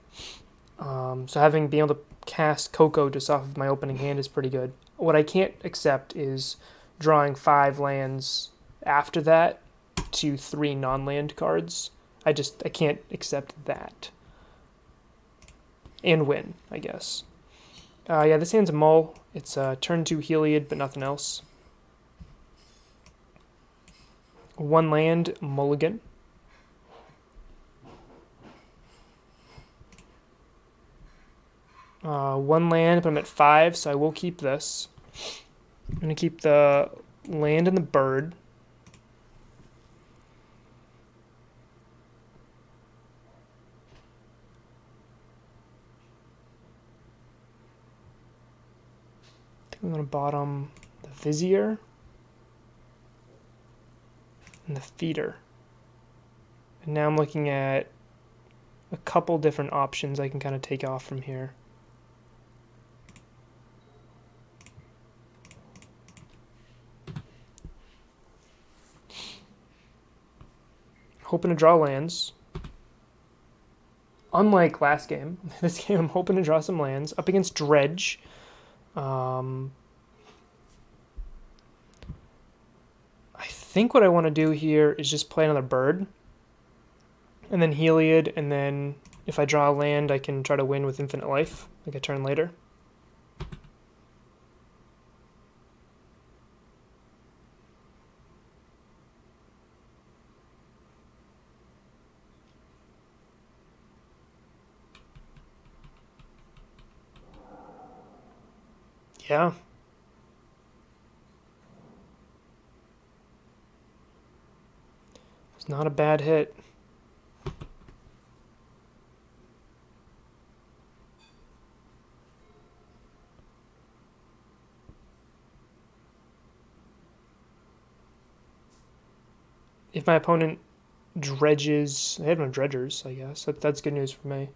So having being able to cast Coco just off of my opening hand is pretty good. What I can't accept is drawing 5 lands after that to 3 non-land cards. I can't accept that. And win, I guess. Yeah, this hand's a mull. It's turn 2 Heliod, but nothing else. 1 land, mulligan. One land, but I'm at 5, so I will keep this. I'm going to keep the land and the bird. I think I'm going to bottom the Vizier and the Feeder. And now I'm looking at a couple different options I can kind of take off from here. Hoping to draw lands. Unlike last game, this game I'm hoping to draw some lands. Up against Dredge. I think what I want to do here is just play another bird. And then Heliod, and then if I draw a land, I can try to win with infinite life, like a turn later. Yeah. It's not a bad hit. If my opponent dredges, I have no dredgers, I guess. That's good news for me.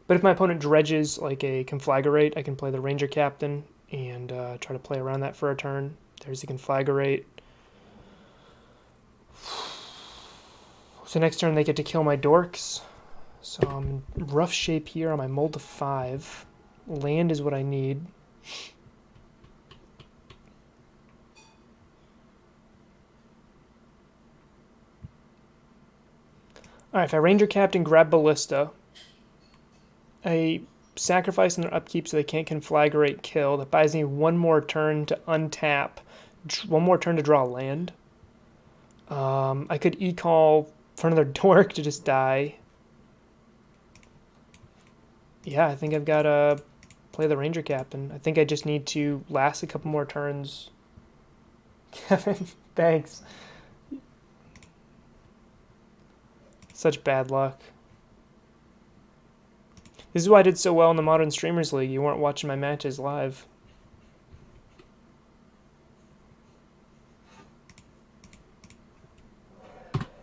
But if my opponent dredges like a Conflagrate, I can play the Ranger Captain and try to play around that for a turn. There's the Conflagrate. So next turn they get to kill my dorks. So I'm in rough shape here on my mold to 5. Land is what I need. Alright, if I Ranger Captain, grab Ballista, I sacrifice in their upkeep so they can't Conflagrate kill. That buys me 1 more turn to untap, 1 more turn to draw land. I could E-call for another dork to just die. Yeah, I think I've got to play the Ranger Captain. I think I just need to last a couple more turns. Kevin, thanks. Such bad luck. This is why I did so well in the Modern Streamers League. You weren't watching my matches live.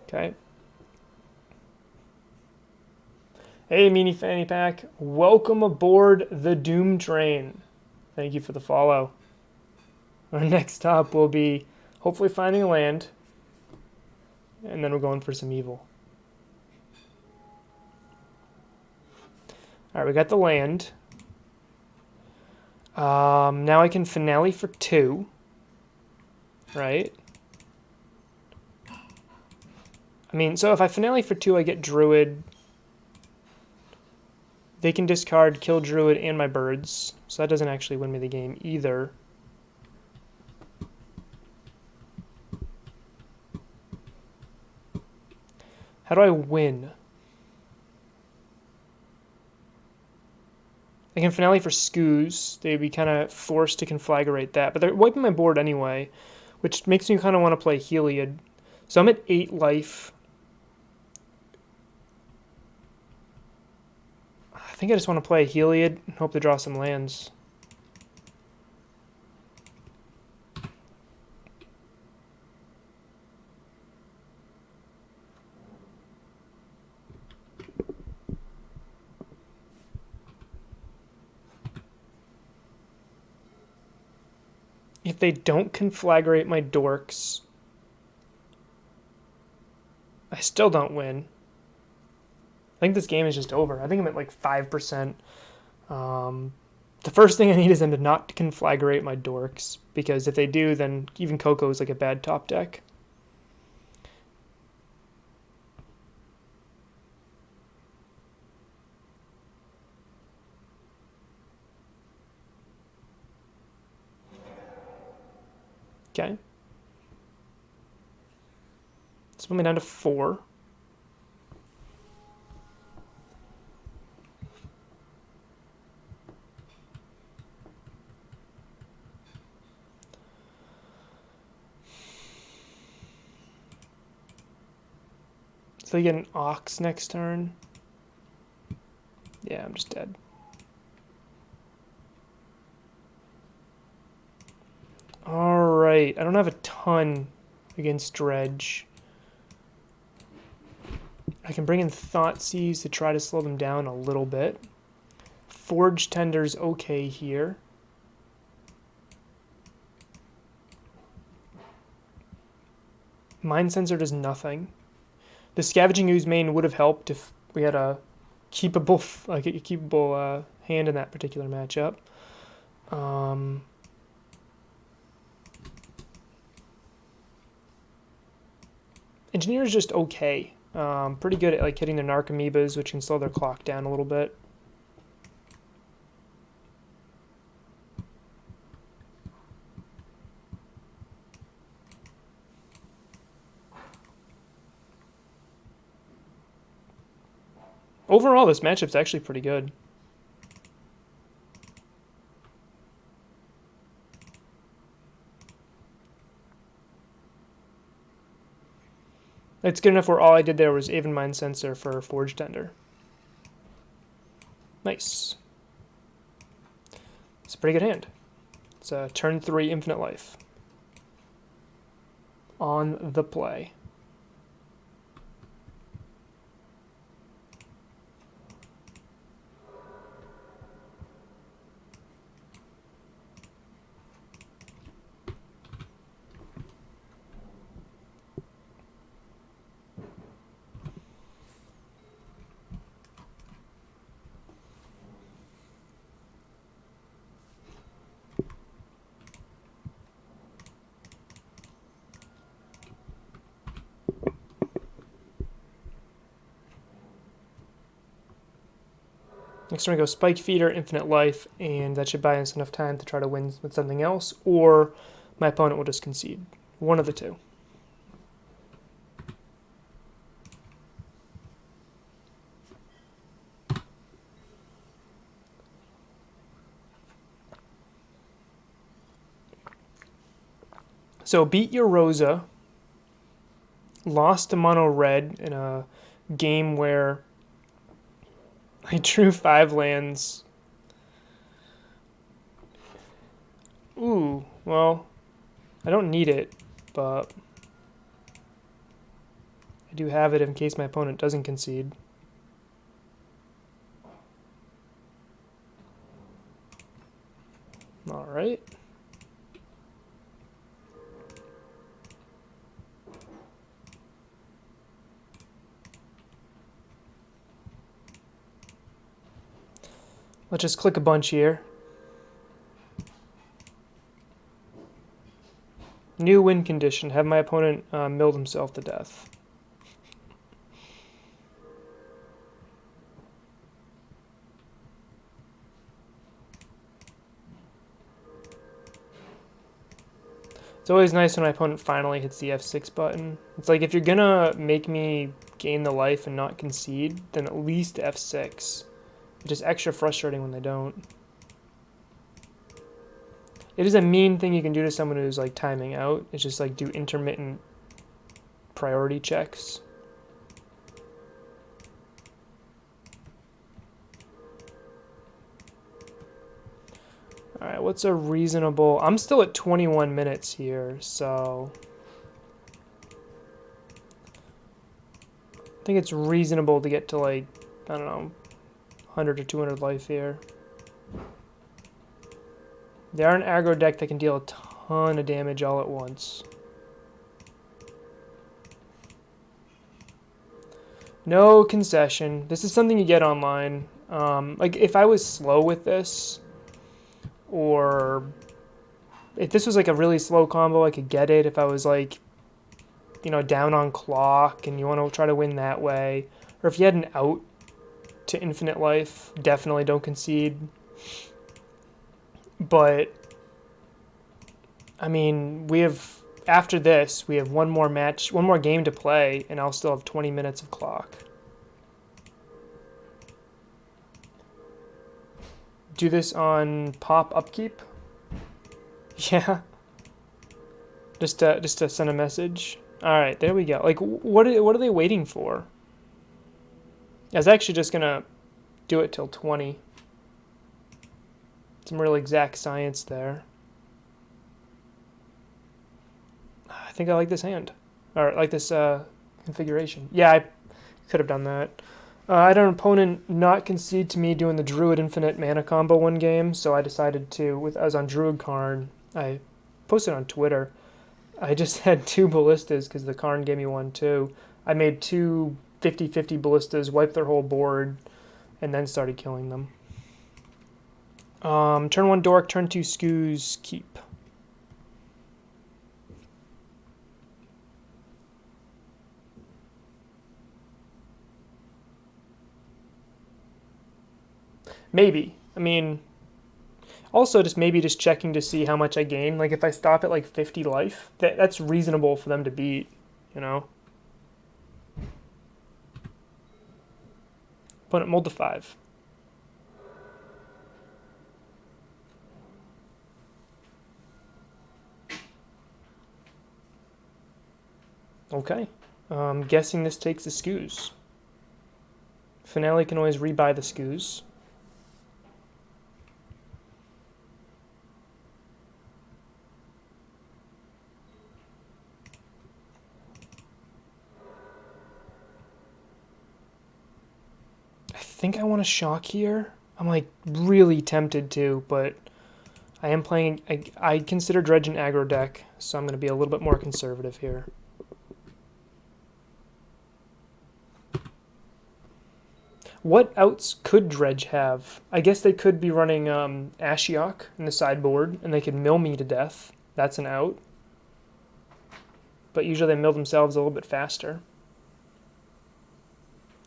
Okay. Hey, Meanie Fanny Pack. Welcome aboard the Doom Train. Thank you for the follow. Our next stop will be hopefully finding a land. And then we're going for some evil. Alright, we got the land. Now I can finale for 2. Right? I mean, so if I finale for 2, I get Druid. They can discard, kill Druid and my birds. So that doesn't actually win me the game either. How do I win? I can Finale for Scoos. They'd be kind of forced to Conflagrate that, but they're wiping my board anyway, which makes me kind of want to play Heliod. So I'm at 8 life. I think I just want to play Heliod and hope to draw some lands. If they don't Conflagrate my dorks, I still don't win. I think this game is just over. I think I'm at like 5%. The first thing I need is them to not Conflagrate my dorks, because if they do, then even Coco is like a bad top deck. Okay. Let's put me down to 4. So they get an Ox next turn. Yeah, I'm just dead. Alright, I don't have a ton against Dredge. I can bring in Thoughtseize to try to slow them down a little bit. Forge Tender's okay here. Mind Sensor does nothing. The Scavenging Ooze main would have helped if we had a keepable hand in that particular matchup. Engineer is just okay. Pretty good at like hitting their Narcomoebas, which can slow their clock down a little bit. Overall, this matchup's actually pretty good. It's good enough where all I did there was even Mind Sensor for Forge Tender. Nice. It's a pretty good hand. It's a turn 3 Infinite Life. On the play. Next turn we go Spike Feeder, Infinite Life, and that should buy us enough time to try to win with something else, or my opponent will just concede. One of the two. So beat Uroza, lost to Mono Red in a game where I drew 5 lands. Ooh, well, I don't need it, but I do have it in case my opponent doesn't concede. All right. Let's just click a bunch here. New win condition. Have my opponent milled himself to death. It's always nice when my opponent finally hits the F6 button. It's like if you're gonna make me gain the life and not concede, then at least F6. It's just extra frustrating when they don't. It is a mean thing you can do to someone who's like timing out. It's just like do intermittent priority checks. All right, what's a reasonable... I'm still at 21 minutes here, so... I think it's reasonable to get to like, I don't know, 100 or 200 life here. They are an aggro deck that can deal a ton of damage all at once. No concession. This is something you get online. Like, if I was slow with this, or if this was like a really slow combo, I could get it. If I was like, you know, down on clock and you want to try to win that way, or if you had an out to infinite life, definitely don't concede. But I mean, we have, after this, we have one more match, one more game to play, and I'll still have 20 minutes of clock. Do this on pop upkeep? Yeah. Just to send a message. All right, there we go. Like, what are they waiting for? I was actually just gonna do it till 20. Some real exact science there. I think I like this hand, or like this configuration. Yeah, I could have done that. I had an opponent not concede to me doing the Druid infinite mana combo one game, so I decided to, I was on Druid Karn, I posted on Twitter, I just had 2 ballistas because the Karn gave me one too. I made 2 50-50 ballistas, wiped their whole board, and then started killing them. Turn 1 Dork, turn 2 Scoos, keep. Maybe. I mean, also just maybe just checking to see how much I gain. Like if I stop at like 50 life, that's reasonable for them to beat, you know? Opponent mulled to 5. Okay. Guessing this takes the Scoos. Finale can always rebuy the Scoos. I think I want to shock here. I'm like really tempted to, but I am playing... I consider Dredge an aggro deck, so I'm going to be a little bit more conservative here. What outs could Dredge have? I guess they could be running Ashiok in the sideboard, and they could mill me to death. That's an out. But usually they mill themselves a little bit faster.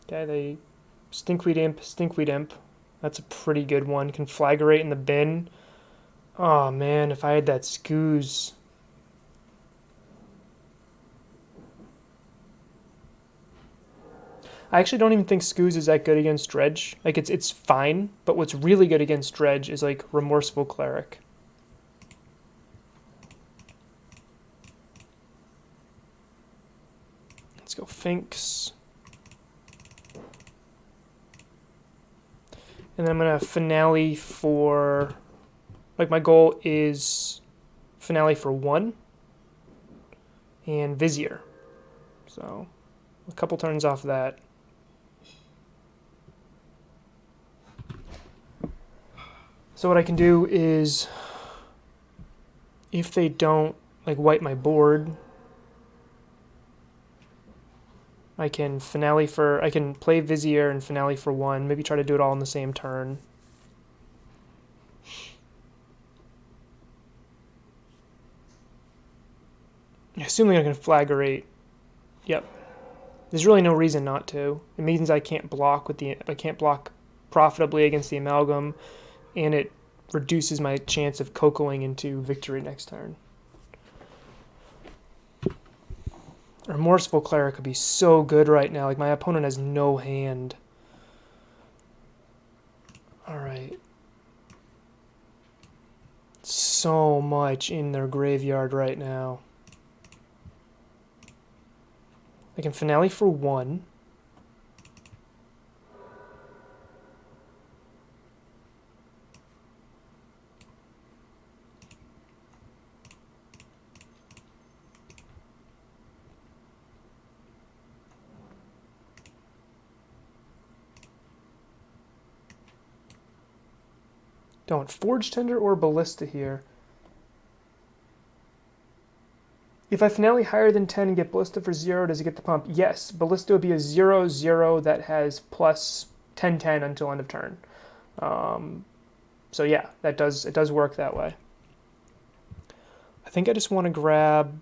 Okay, they Stinkweed Imp, Stinkweed Imp. That's a pretty good one. Conflagrate in the bin. Oh man, if I had that Scoos. I actually don't even think Scoos is that good against Dredge. Like, it's fine, but what's really good against Dredge is, like, Remorseful Cleric. Let's go Finks. And then I'm going to Finale for... Like, my goal is Finale for 1. And Vizier. So, a couple turns off that. So what I can do is, if they don't like wipe my board, I can play Vizier and Finale for 1, maybe try to do it all in the same turn. Assuming I can Conflagrate. Yep. There's really no reason not to. It means I can't block profitably against the Amalgam, and it reduces my chance of cocoing into victory next turn. Remorseful Cleric could be so good right now. Like, my opponent has no hand. much in their graveyard right now. I can Finale for 1. Don't Forge Tender or Ballista here. If I Finale higher than 10 and get Ballista for 0, does it get the pump? Yes, Ballista would be a 0/0 that has plus 10/10 until end of turn. So yeah, it does work that way. I think I just want to grab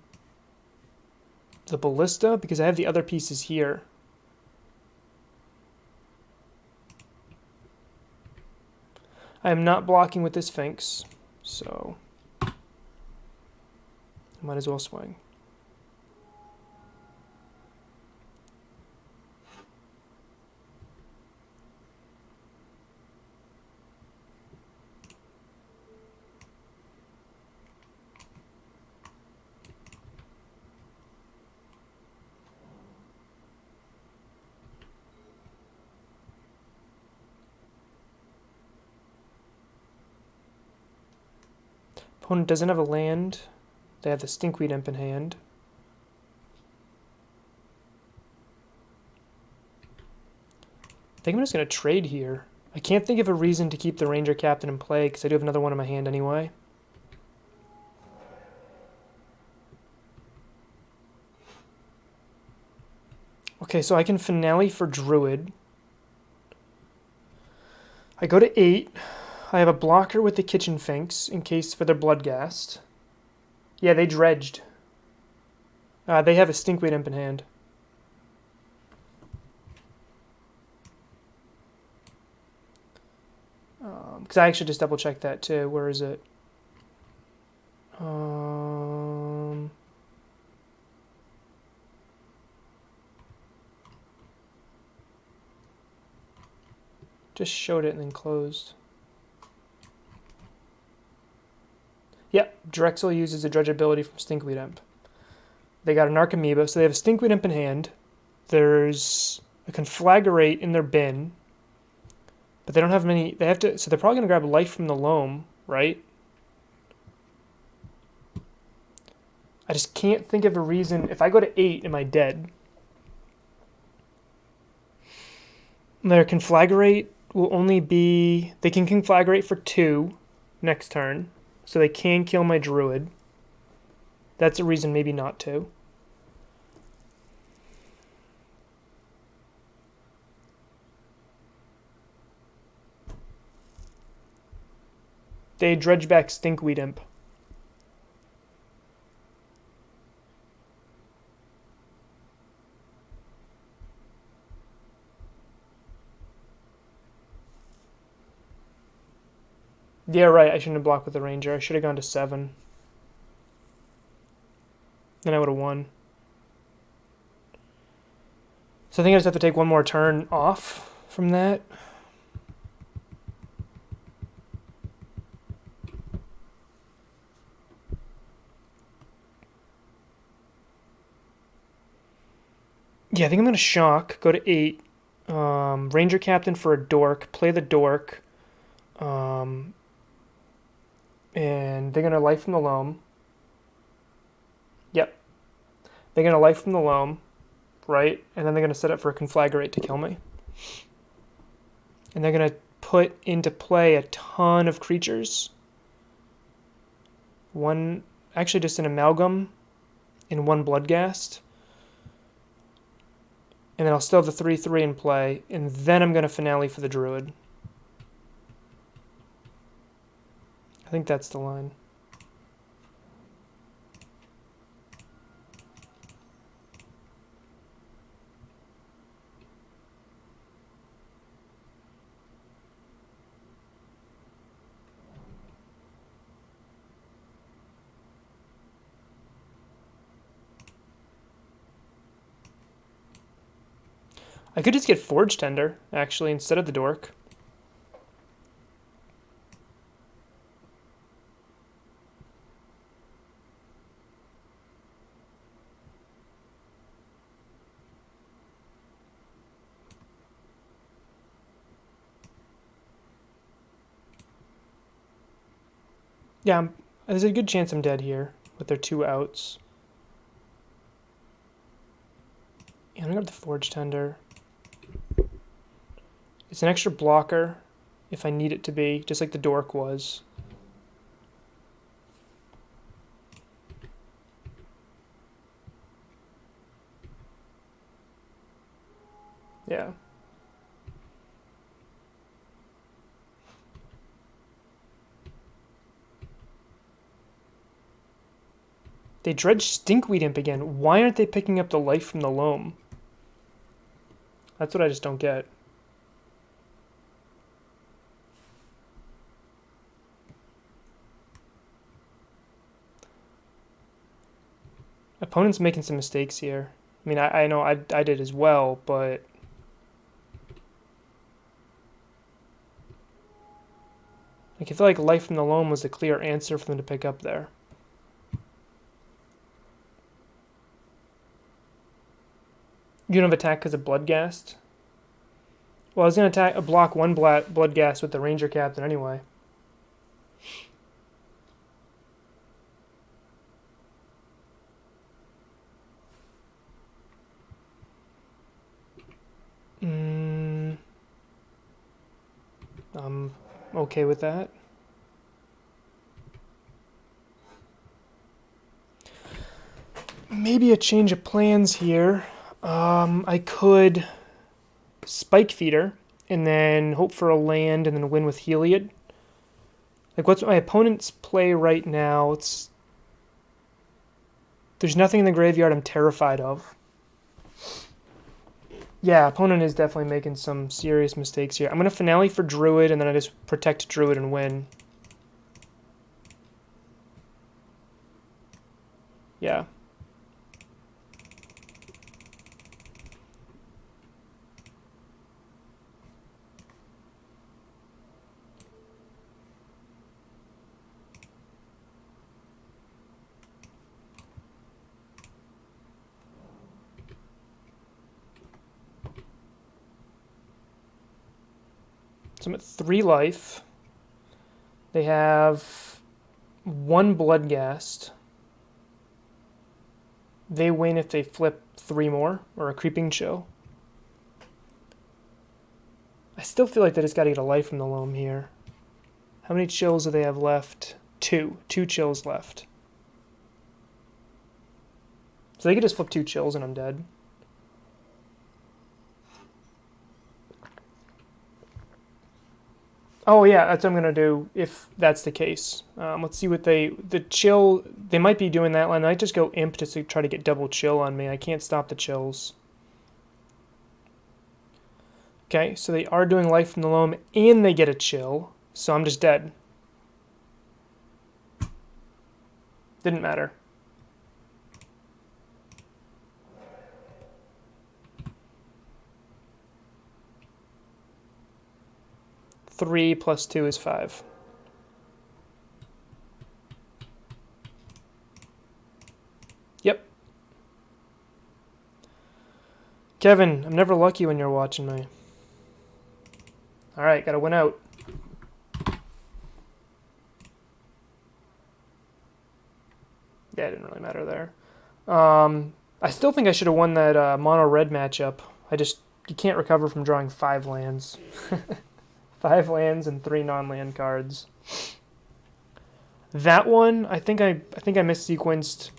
the Ballista because I have the other pieces here. I am not blocking with this Sphinx, so I might as well swing. Opponent doesn't have a land. They have the Stinkweed Imp in hand. I think I'm just going to trade here. I can't think of a reason to keep the Ranger Captain in play because I do have another one in my hand anyway. Okay, so I can Finale for Druid. I go to 8. I have a blocker with the Kitchen Finks in case for their Bloodghast. Yeah, they dredged. They have a Stinkweed Imp in hand. Because I actually just double checked that too. Where is it? Just showed it and then closed. Yep, Drexel uses a Dredge ability from Stinkweed Imp. They got an Archamoeba, so they have a Stinkweed Imp in hand. There's a Conflagrate in their bin. But they don't have many, they have to, so they're probably going to grab Life from the Loam, right? I just can't think of a reason. If I go to 8, am I dead? Their Conflagrate will only be, they can Conflagrate for 2 next turn. So they can kill my Druid. That's a reason maybe not to. They dredge back Stinkweed Imp. Yeah, right, I shouldn't have blocked with the Ranger. I should have gone to 7. Then I would have won. So I think I just have to take one more turn off from that. Yeah, I think I'm going to shock, go to 8. Ranger Captain for a Dork, play the Dork. And they're going to Life from the Loam. Yep. They're going to Life from the Loam, right? And then they're going to set up for a Conflagrate to kill me. And they're going to put into play a ton of creatures. One, actually just an Amalgam and 1 Bloodghast. And then I'll still have the 3/3 in play. And then I'm going to Finale for the Druid. I think that's the line. I could just get Forge Tender, actually, instead of the Dork. Yeah, there's a good chance I'm dead here with their 2 outs. Yeah, I'm gonna grab the Forge Tender. It's an extra blocker if I need it to be, just like the Dork was. Yeah. They Dredge Stinkweed Imp again. Why aren't they picking up the life from the loam? That's what I just don't get. Opponent's making some mistakes here. I mean, I know I did as well, but... Like, I feel like life from the loam was the clear answer for them to pick up there. You don't have attack because of Bloodghast? Well, I was going to block one Bloodghast with the Ranger Captain anyway. I'm okay with that. Maybe a change of plans here. I could Spike Feeder and then hope for a land and then win with Heliod. Like, what's my opponent's play right now? There's nothing in the graveyard I'm terrified of. Yeah, opponent is definitely making some serious mistakes here. I'm going to Finale for Druid, and then I just protect Druid and win. Yeah. So I'm at 3 life. They have 1 Bloodghast. They win if they flip 3 more, or a Creeping Chill. I still feel like they just got to get a life from the loam here. How many chills do they have left? 2. 2 chills left. So they could just flip 2 chills and I'm dead. Oh yeah, that's what I'm gonna do if that's the case. Let's see what the chill, they might be doing that line. I might just go imp just to try to get double chill on me. I can't stop the chills. Okay, so they are doing life from the loam and they get a chill, so I'm just dead. Didn't matter. Three plus 2 is 5. Yep. Kevin, I'm never lucky when you're watching me. Alright, gotta win out. Yeah, it didn't really matter there. I still think I should have won that mono-red matchup. You can't recover from drawing 5 lands. 5 lands and 3 non-land cards. That one, I think I missequenced.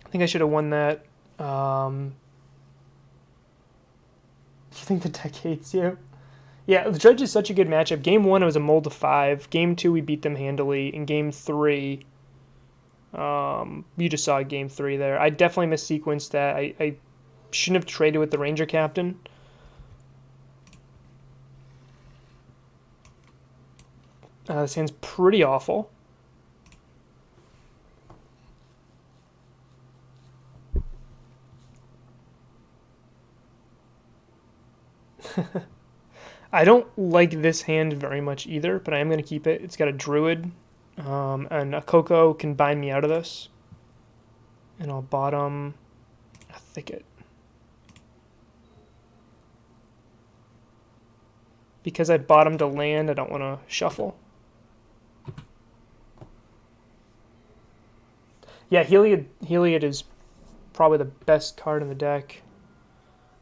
I think I should have won that. You think the deck hates you? Yeah, the Dredge is such a good matchup. Game 1, it was a mold of 5. Game 2, we beat them handily. In Game 3, you just saw Game 3 there. I definitely missequenced that. I shouldn't have traded with the Ranger Captain. This hand's pretty awful. I don't like this hand very much either, but I am going to keep it. It's got a Druid, and a Coco can bind me out of this. And I'll bottom a Thicket. Because I bottomed a land, I don't want to shuffle. Yeah, Heliod is probably the best card in the deck.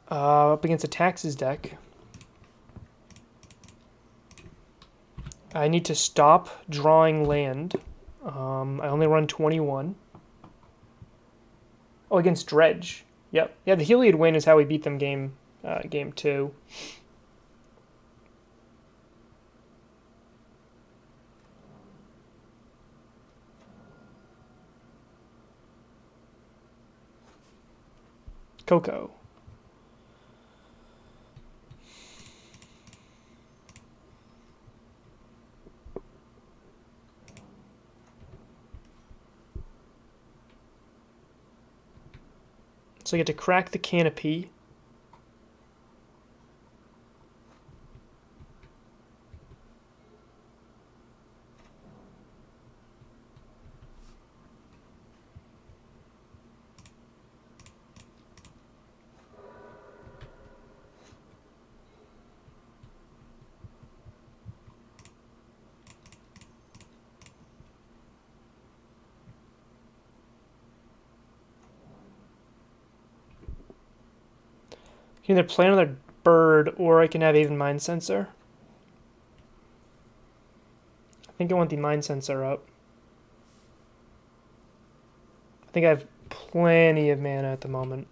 Up against a Taxes deck. I need to stop drawing land. I only run 21. Oh, against Dredge. Yep. Yeah, the Heliod win is how we beat them game 2. Coco. So I get to crack the canopy. I can either play another bird or I can have even Mind Sensor. I think I want the Mind Sensor up. I think I have plenty of mana at the moment.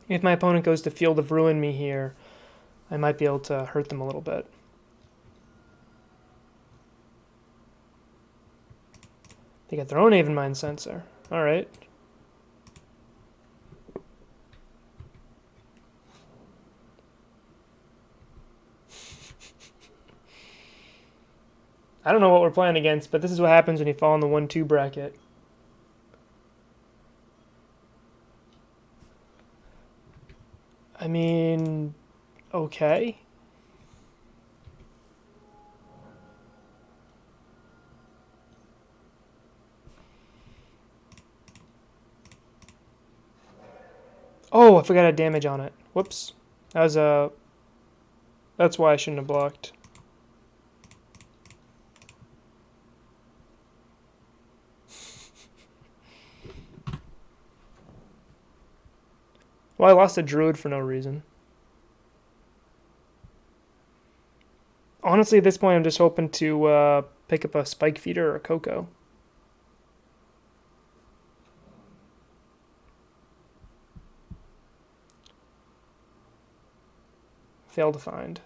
If my opponent goes to Field of Ruin me here, I might be able to hurt them a little bit. They got their own Aven Mind Sensor. Alright. I don't know what we're playing against, but this is what happens when you fall in the 1-2 bracket. I mean, okay. Oh, I forgot I had damage on it. Whoops. That was a... That's why I shouldn't have blocked. Well, I lost a Druid for no reason. Honestly, at this point, I'm just hoping to pick up a Spike Feeder or a Coco. Failed to find.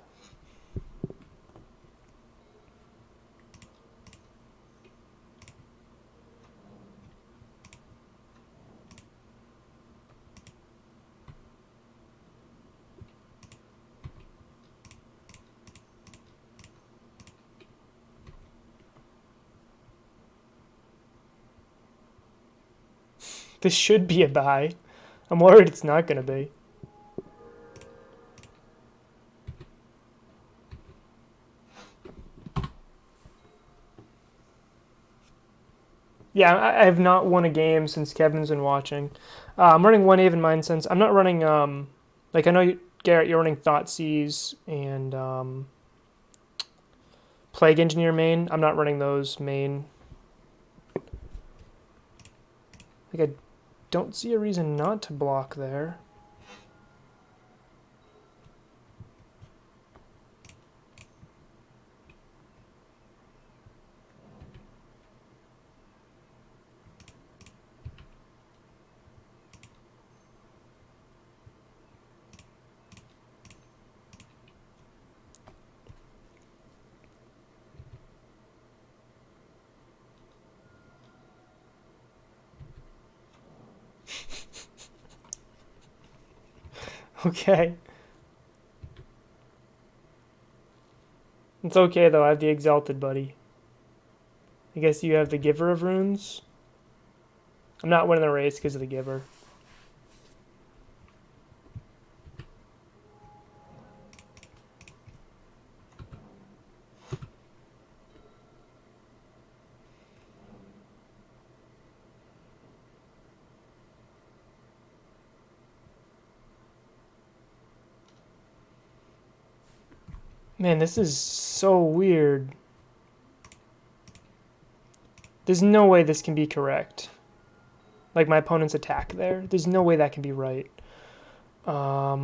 This should be a buy. I'm worried it's not going to be. Yeah, I have not won a game since Kevin's been watching. I'm running one Aven Mind Sense. I'm not running, like I know, Garrett, you're running Thoughtseize and Plague Engineer main. I'm not running those main. Like I don't see a reason not to block there. Okay. It's okay though, I have the Exalted Buddy. I guess you have the Giver of Runes. I'm not winning the race because of the Giver. Man, this is so weird. There's no way this can be correct. Like my opponent's attack there. There's no way that can be right. I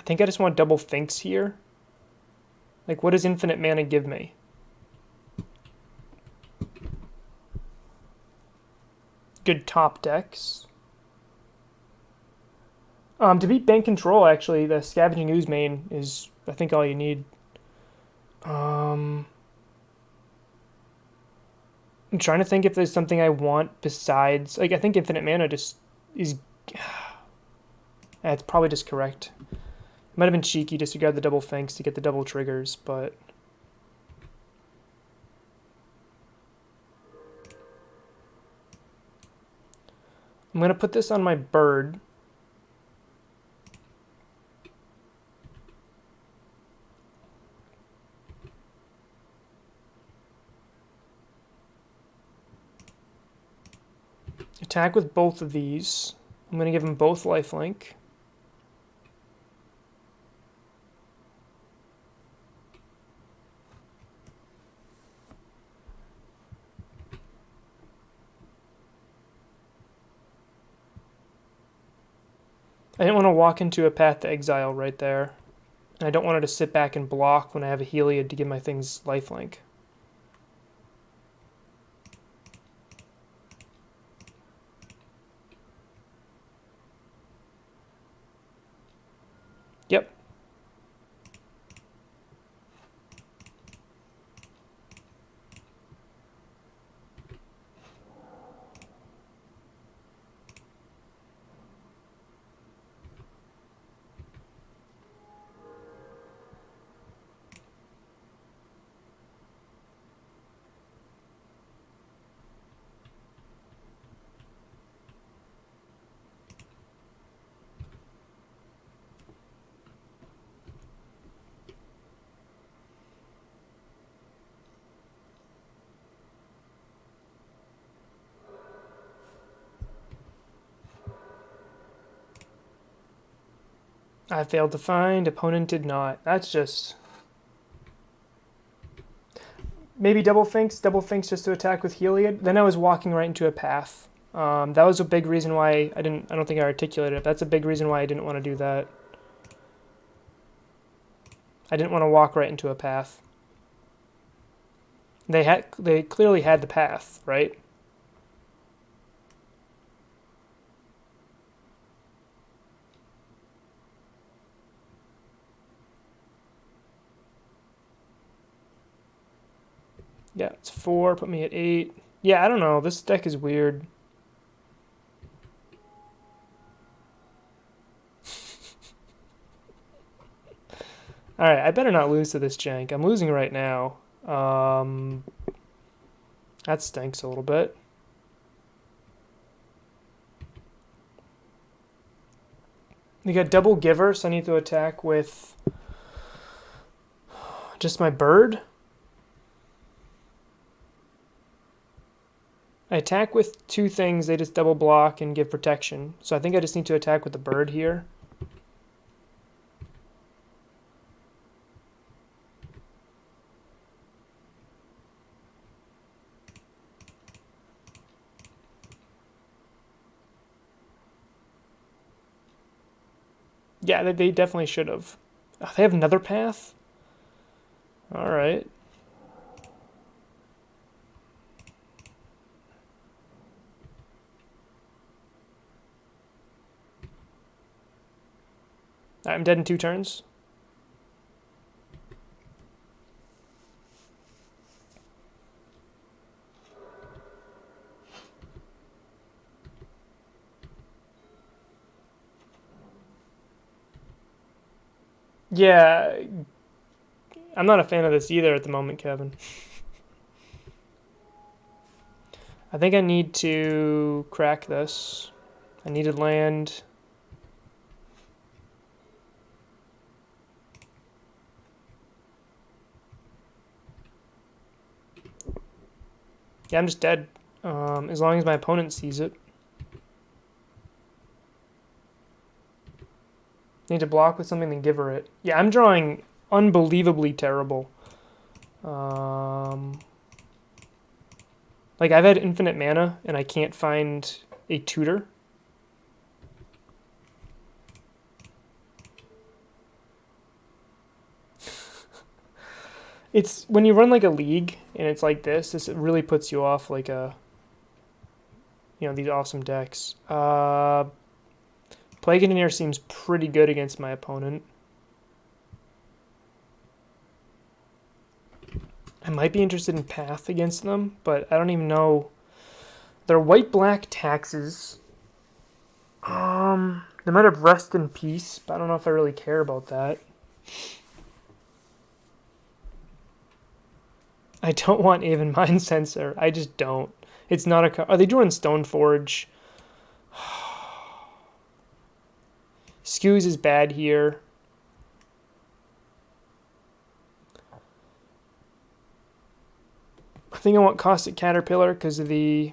think I just want double Finks here. Like, what does infinite mana give me? Good top decks. To beat bank control, actually, the Scavenging Ooze main is, I think, all you need. I'm trying to think if there's something I want besides... Like, I think infinite mana just is... It's probably just correct. It might have been cheeky just to grab the double Finks to get the double triggers, but... I'm going to put this on my bird. Attack with both of these. I'm going to give them both lifelink. I didn't want to walk into a Path to Exile right there. And I don't want her to sit back and block when I have a Heliod to give my things lifelink. Yep. I failed to find, opponent did not. That's just... Maybe double Finks just to attack with Heliod. Then I was walking right into a path. That was a big reason why I don't think I articulated it. That's a big reason why I didn't want to do that. I didn't want to walk right into a path. They clearly had the path, right? Yeah, it's 4, put me at 8. Yeah, I don't know. This deck is weird. Alright, I better not lose to this jank. I'm losing right now. That stinks a little bit. We got double Giver, so I need to attack with just my bird. I attack with 2 things, they just double block and give protection. So I think I just need to attack with the bird here. Yeah, they definitely should have. Oh, they have another path? Alright. I'm dead in 2 turns. Yeah, I'm not a fan of this either at the moment, Kevin. I think I need to crack this. I need to land. Yeah, I'm just dead. As long as my opponent sees it. Need to block with something, then give her it. Yeah, I'm drawing unbelievably terrible. Like, I've had infinite mana, and I can't find a tutor. It's when you run like a league, and it's like this really puts you off like a, these awesome decks. Plague Engineer seems pretty good against my opponent. I might be interested in Path against them, but I don't even know. They're white-black taxes. They might have Rest in Peace, but I don't know if I really care about that. I don't want Aven Mind Sensor. I just don't. It's not a... Are they doing Stoneforge? Skews is bad here. I think I want Caustic Caterpillar because of the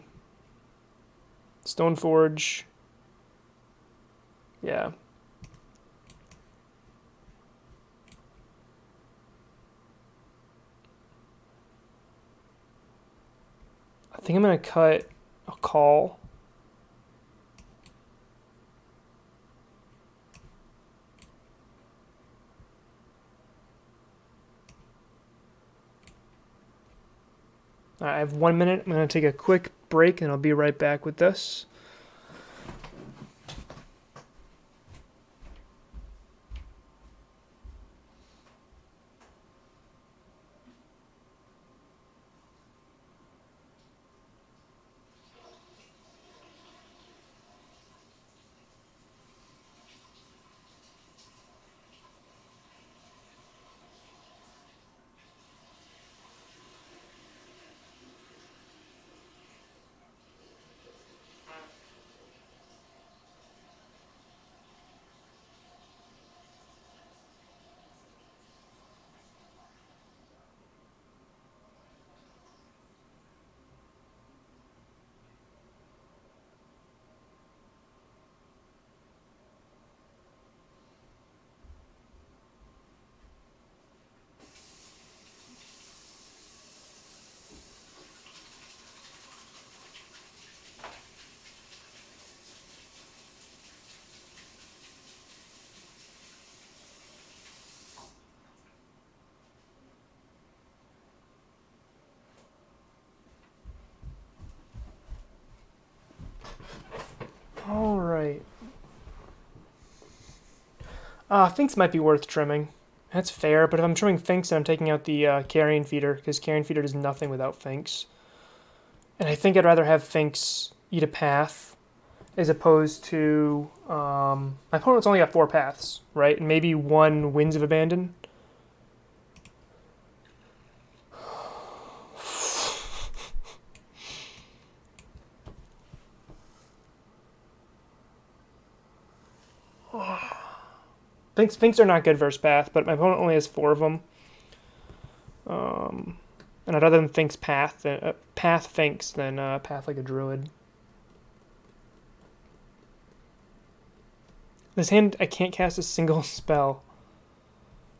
Stoneforge. Yeah. I think I'm going to cut a call. I have 1 minute. I'm going to take a quick break and I'll be right back with this. All right. Finks might be worth trimming. That's fair, but if I'm trimming Finks, then I'm taking out the Carrion Feeder, because Carrion Feeder does nothing without Finks. And I think I'd rather have Finks eat a path, as opposed to... my opponent's only got 4 paths, right? And maybe 1 Winds of Abandon. Finks are not good versus Path, but my opponent only has 4 of them. And I'd rather than Finks Path than Path Finks than Path like a Druid. This hand, I can't cast a single spell.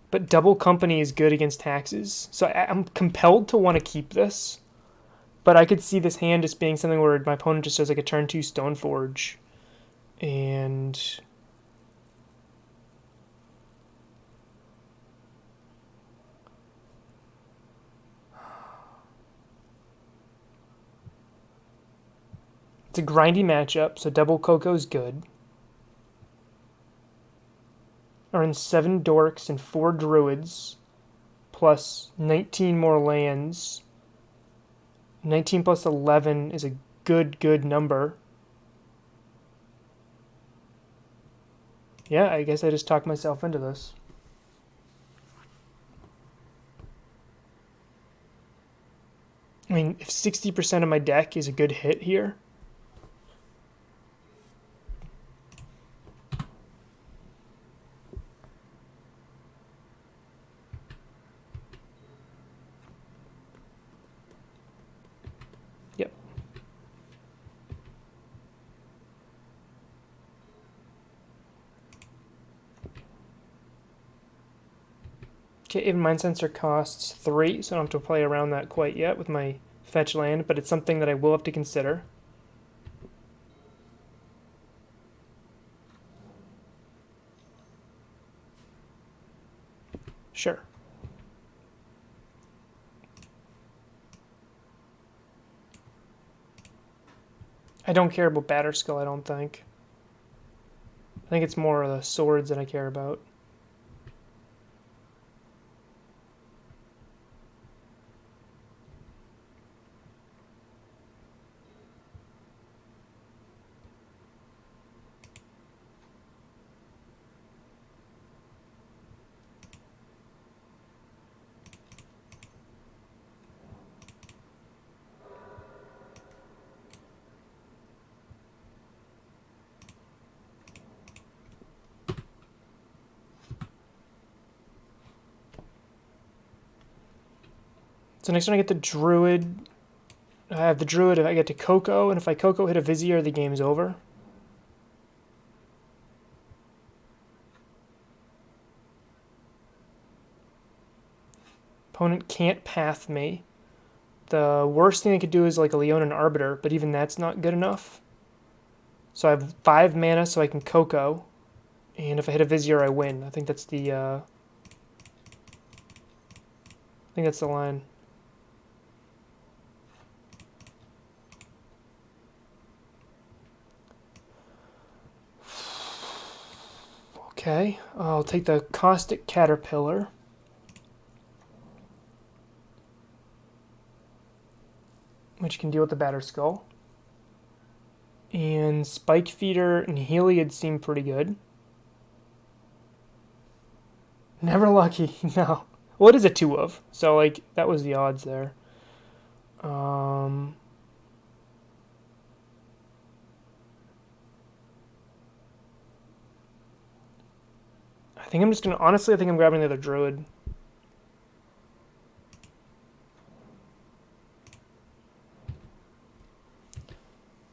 But Double Company is good against taxes. So I'm compelled to want to keep this. But I could see this hand just being something where my opponent just does like a turn 2 Stoneforge. And... it's a grindy matchup, so Double Coco's good. Earns 7 Dorks and 4 Druids, plus 19 more lands. 19 plus 11 is a good number. Yeah, I guess I just talked myself into this. I mean, if 60% of my deck is a good hit here... Okay, even Mind Sensor costs 3, so I don't have to play around that quite yet with my fetch land, but it's something that I will have to consider. Sure. I don't care about Batterskull, I don't think. I think it's more the swords that I care about. So next turn I get the Druid. I have the Druid, I get to Coco, and if I Coco hit a Vizier, the game's over. Opponent can't path me. The worst thing I could do is like a Leonin Arbiter, but even that's not good enough. So I have 5 mana, so I can Coco, and if I hit a Vizier, I win. I think that's the line. Okay, I'll take the Caustic Caterpillar. Which can deal with the Batterskull. And Spike Feeder and Heliod seem pretty good. Never lucky, no. Well, it is a 2 of, so like that was the odds there. I think I'm just gonna, honestly, I think I'm grabbing the other Druid.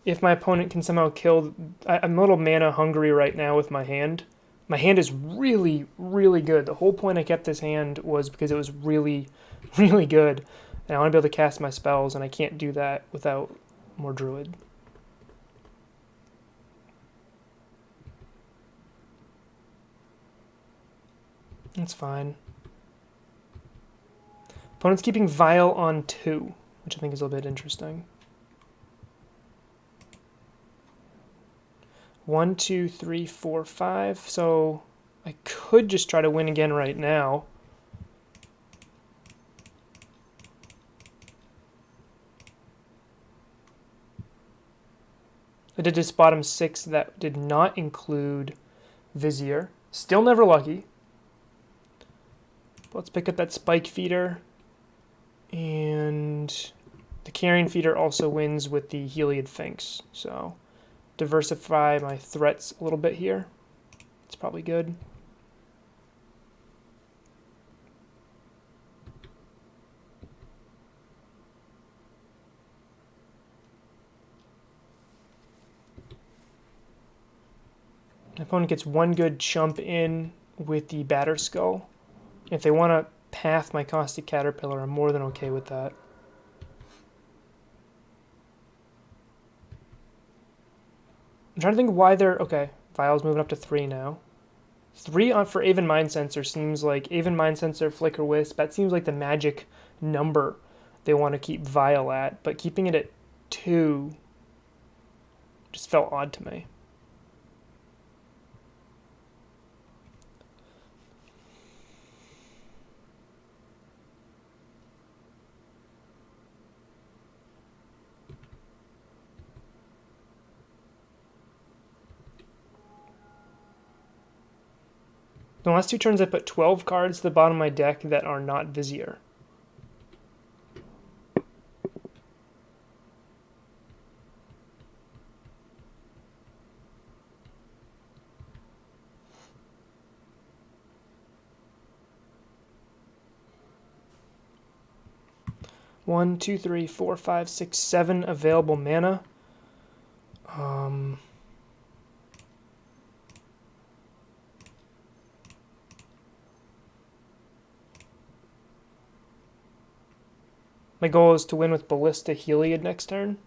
If my opponent can somehow kill, I'm a little mana hungry right now with my hand. My hand is really, really good. The whole point I kept this hand was because it was really, really good. And I want to be able to cast my spells, and I can't do that without more Druid. That's fine. Opponent's keeping Vial on 2, which I think is a little bit interesting. 1, 2, 3, 4, 5. So I could just try to win again right now. I did this bottom 6 that did not include Vizier. Still never lucky. But let's pick up that Spike Feeder. And the Carrion Feeder also wins with the Heliod Finks. So diversify my threats a little bit here. It's probably good. My opponent gets 1 good chump in with the Batterskull. If they want to path my Caustic Caterpillar, I'm more than okay with that. I'm trying to think why they're... Okay, Vial's moving up to 3 now. 3 on for Aven Mind Sensor seems like... Aven Mind Sensor, Flicker Wisp, that seems like the magic number they want to keep Vial at. But keeping it at 2 just felt odd to me. The last 2 turns I put 12 cards to the bottom of my deck that are not Vizier. One, two, three, four, five, six, 7 available mana. My goal is to win with Ballista Heliod next turn.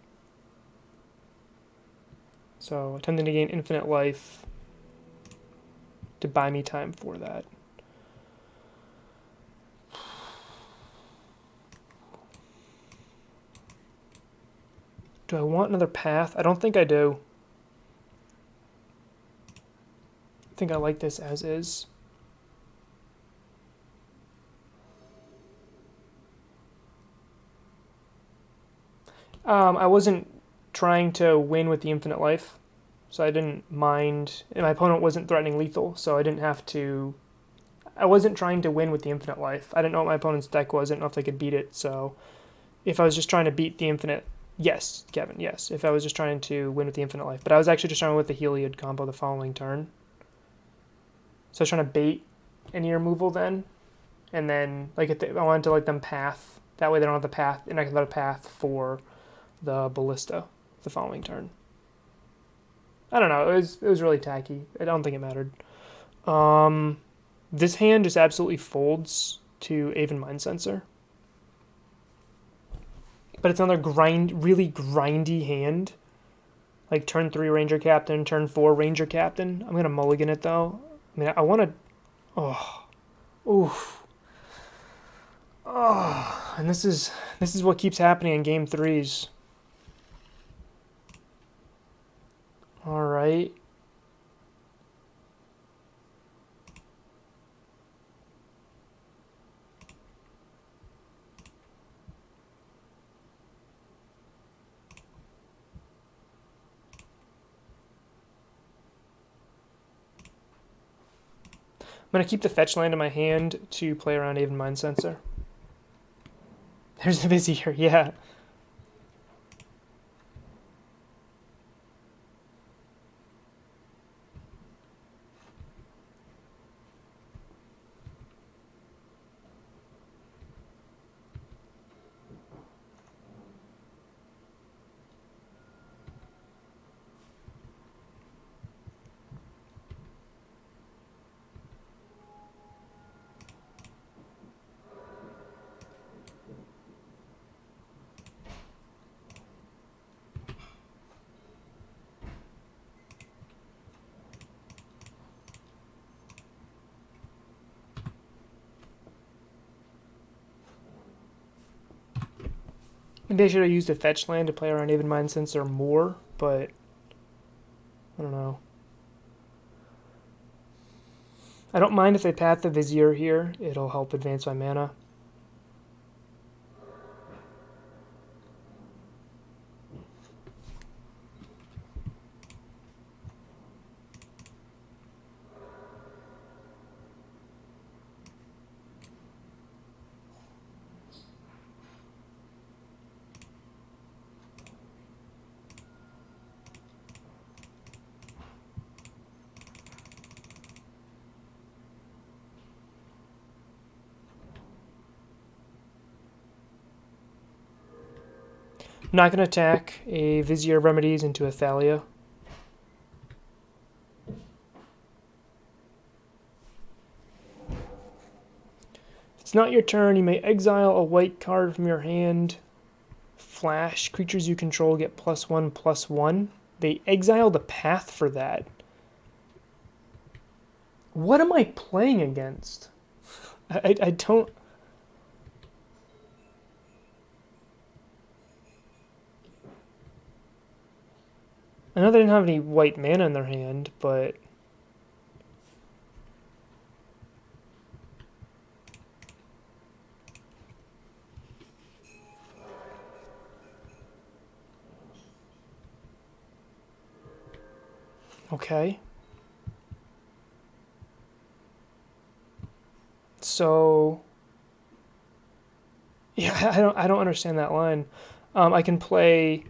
So attempting to gain infinite life to buy me time for that. Do I want another path? I don't think I do. I think I like this as is. I wasn't trying to win with the infinite life, so I didn't mind, and my opponent wasn't threatening lethal, so I didn't have to. I wasn't trying to win with the infinite life. I didn't know what my opponent's deck was. I didn't know if they could beat it, so if I was just trying to beat the infinite, yes, Kevin, yes. If I was just trying to win with the infinite life, but I was actually just trying to win with the Heliod combo the following turn. So I was trying to bait any removal then, and then like I wanted to let them path. That way they don't have the path, and I can let a path for the Ballista the following turn. I don't know. It was really tacky. I don't think it mattered. This hand just absolutely folds to Aven Mind Sensor. But it's another really grindy hand. Like turn 3 Ranger Captain, turn 4 Ranger Captain. I'm going to mulligan it though. I mean, I want to... Oh. Oof. Oh. And this is what keeps happening in game 3s. All right. I'm going to keep the fetch land in my hand to play around Aven Mind Sensor. There's the Vizier, yeah. Maybe I should have used a fetch land to play around Aven Mind Sensor more, but I don't know. I don't mind if they path the Vizier here. It'll help advance my mana. I'm not going to attack a Vizier Remedies into a Thalia. If it's not your turn, you may exile a white card from your hand. Flash. Creatures you control get +1/+1. They exiled a path for that. What am I playing against? I don't... I know they didn't have any white mana in their hand, but... Okay. So... Yeah, I don't understand that line. I can play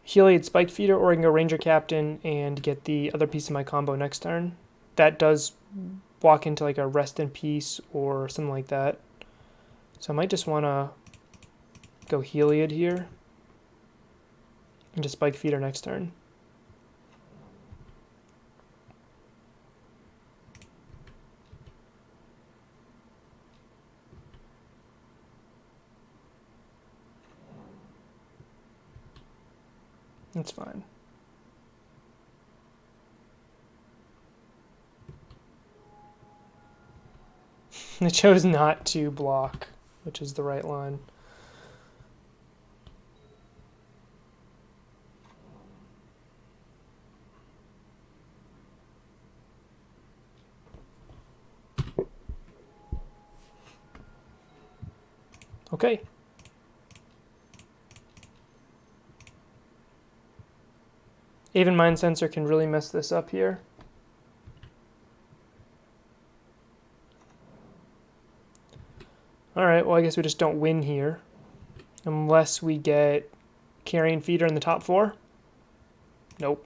Heliod Spiked Feeder, or I can go Ranger Captain and get the other piece of my combo next turn. That does walk into like a Rest in Peace or something like that. So I might just want to go Heliod here and just Spike Feeder next turn. That's fine. It chose not to block, which is the right line. Okay. Even Mind Sensor can really mess this up here. Alright, well I guess we just don't win here. Unless we get Carrion Feeder in the top 4. Nope.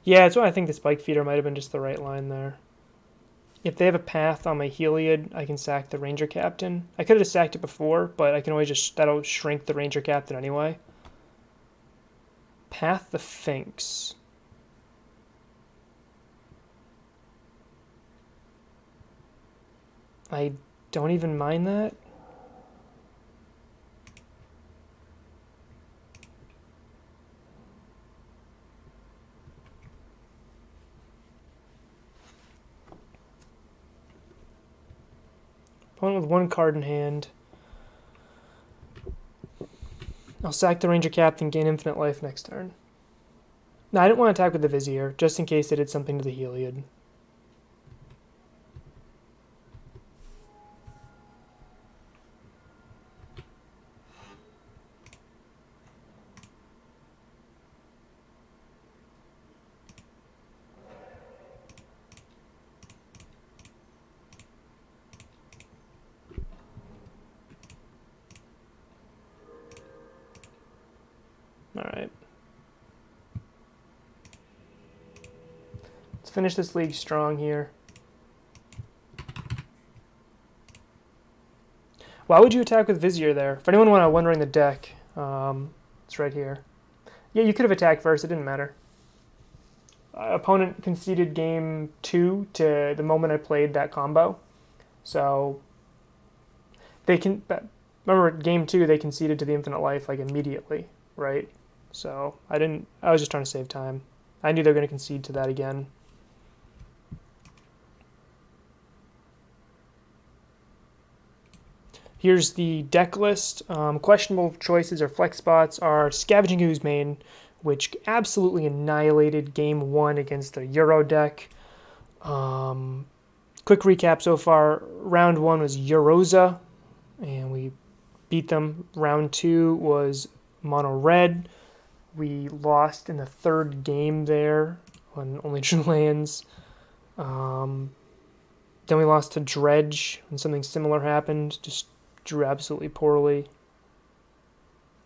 Yeah, that's why I think the Spike Feeder might have been just the right line there. If they have a path on my Heliod, I can sack the Ranger Captain. I could have just sacked it before, but I can always just, that'll shrink the Ranger Captain anyway. Path the Sphinx. I don't even mind that. Opponent with 1 card in hand. I'll sack the Ranger Captain, gain infinite life next turn. No, I didn't want to attack with the Vizier, just in case they did something to the Heliod. Alright. Let's finish this league strong here. Why would you attack with Vizier there? For anyone wondering the deck, it's right here. Yeah, you could have attacked first, it didn't matter. Opponent conceded game 2 to the moment I played that combo. So they can remember game 2 they conceded to the infinite life like immediately, right? So I was just trying to save time. I knew they were going to concede to that again. Here's the deck list. Questionable choices or flex spots are Scavenging Ooze main, which absolutely annihilated game 1 against the Euro deck. Quick recap so far. Round 1 was Uroza, and we beat them. Round 2 was Mono Red. We lost in the 3rd game there on only 2 lands. Then we lost to Dredge when something similar happened. Just drew absolutely poorly.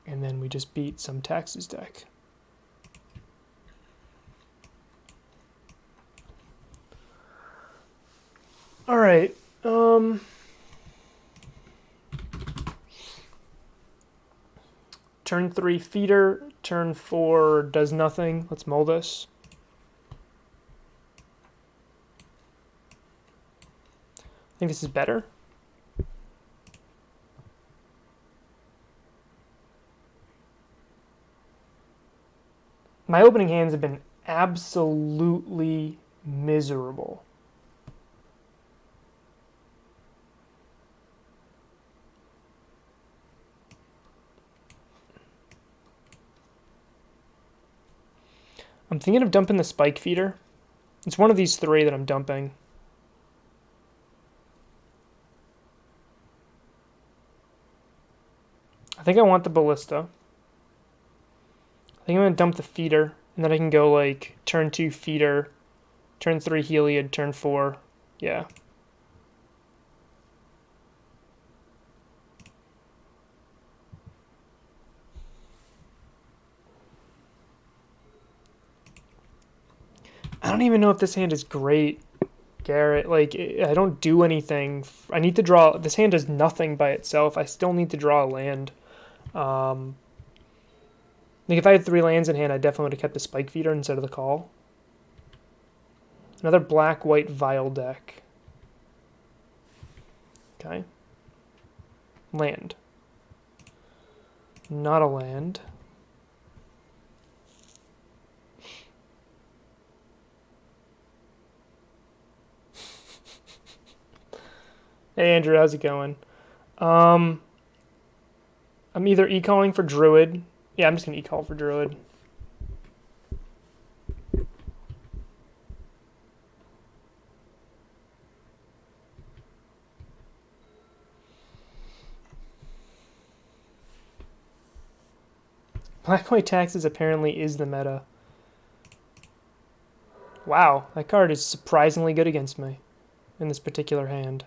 And then we just beat some Taxes deck. Alright. Turn 3 Feeder. Turn 4 does nothing. Let's mull this. I think this is better. My opening hands have been absolutely miserable. I'm thinking of dumping the Spike Feeder. It's one of these 3 that I'm dumping. I think I want the Ballista. I think I'm going to dump the Feeder, and then I can go like turn 2 Feeder, turn 3 Heliod, turn 4. Yeah. I don't even know if this hand is great, Garrett. Like, I don't do anything. I need to draw. This hand does nothing by itself. I still need to draw a land. Like, if I had 3 lands in hand, I definitely would have kept the Spike Feeder instead of the call. Another black-white Vile deck. Okay. Land. Not a land. Hey Andrew, how's it going? I'm either e-calling for Druid. Yeah, I'm just gonna e-call for Druid. Black-white taxes apparently is the meta. Wow, that card is surprisingly good against me in this particular hand.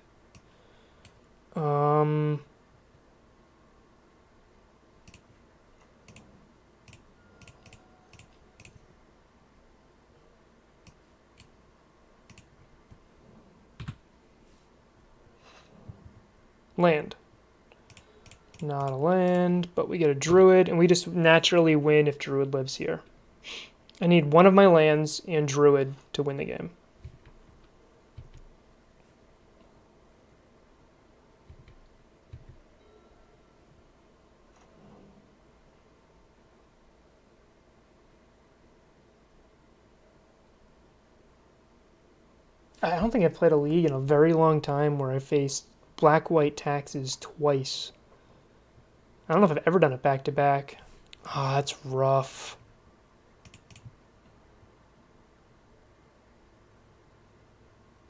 Land. Not a land, but we get a Druid, and we just naturally win if Druid lives here. I need one of my lands and Druid to win the game. I don't think I've played a league in a very long time where I faced black-white taxes twice. I don't know if I've ever done it back-to-back. Ah, that's rough.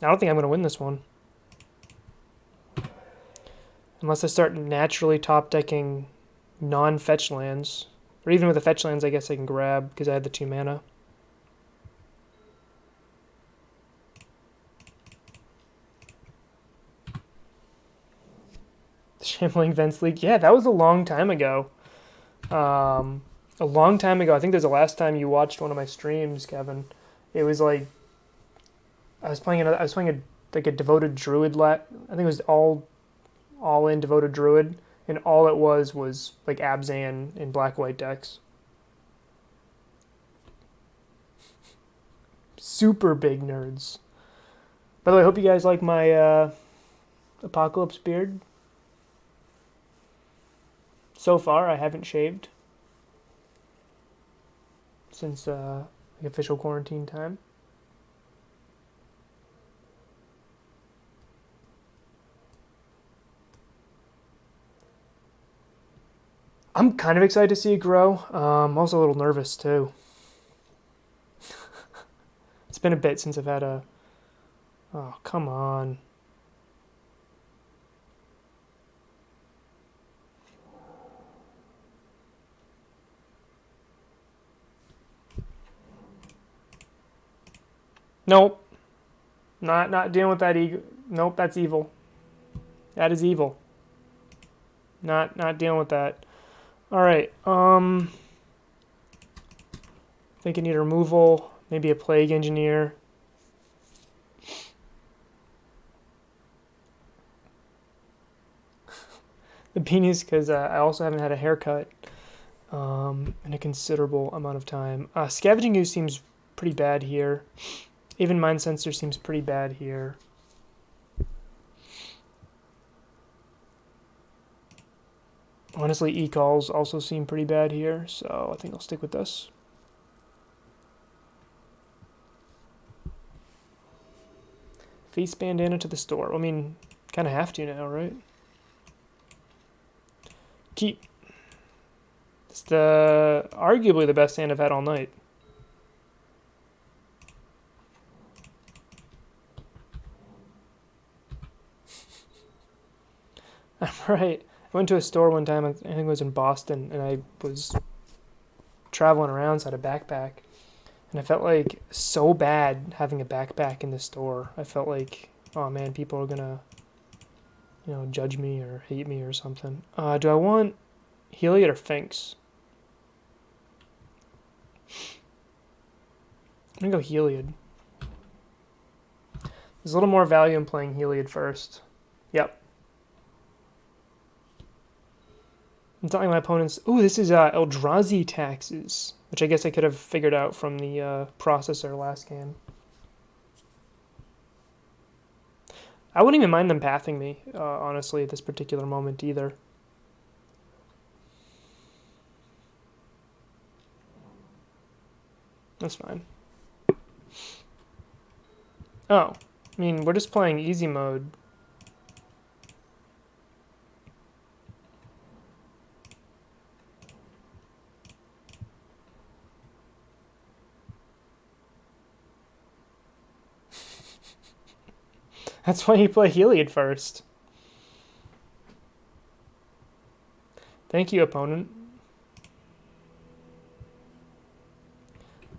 I don't think I'm going to win this one. Unless I start naturally top-decking non-fetch lands. Or even with the fetch lands, I guess I can grab because I have the 2 mana. Shambling Vents League. Yeah, that was a long time ago. A long time ago. I think there's the last time you watched one of my streams, Kevin. It was like I was playing like a devoted druid. I think it was all in devoted druid, and all it was like Abzan in black-white decks. Super big nerds. By the way, I hope you guys like my Apocalypse beard. So far, I haven't shaved since the official quarantine time. I'm kind of excited to see it grow. I'm also a little nervous too. It's been a bit since I've had a... Oh, come on. Nope. Not dealing with that ego. Nope, that's evil. That is evil. Not dealing with that. All right. I think I need a removal. Maybe a Plague Engineer. The beanies, because I also haven't had a haircut in a considerable amount of time. Scavenging Ooze seems pretty bad here. Even Mind Sensor seems pretty bad here. Honestly, E-Calls also seem pretty bad here, so I think I'll stick with this. Face Bandana to the store. I mean, kind of have to now, right? Keep. It's arguably the best hand I've had all night. I'm right. I went to a store one time, I think it was in Boston, and I was traveling around, so I had a backpack. And I felt like so bad having a backpack in the store. I felt like, oh man, people are gonna, judge me or hate me or something. Do I want Heliod or Finks? I'm gonna go Heliod. There's a little more value in playing Heliod first. Yep. I'm telling my opponents, ooh, this is Eldrazi Taxes, which I guess I could have figured out from the processor last game. I wouldn't even mind them pathing me, honestly, at this particular moment either. That's fine. Oh, I mean, we're just playing easy mode. That's why you play Heliod first. Thank you, opponent.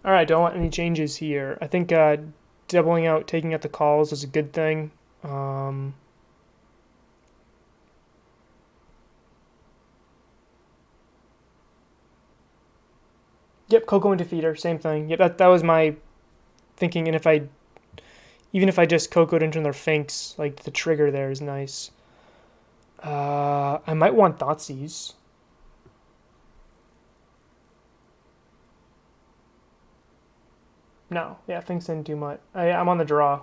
Alright, don't want any changes here. I think doubling out, taking out the calls is a good thing. Yep, Coco into feeder, same thing. Yep, that was my thinking, and even if I just Coco'd into their Finks, like the trigger there is nice. I might want Thoughtseize. No, yeah, Finks didn't do much. I'm on the draw.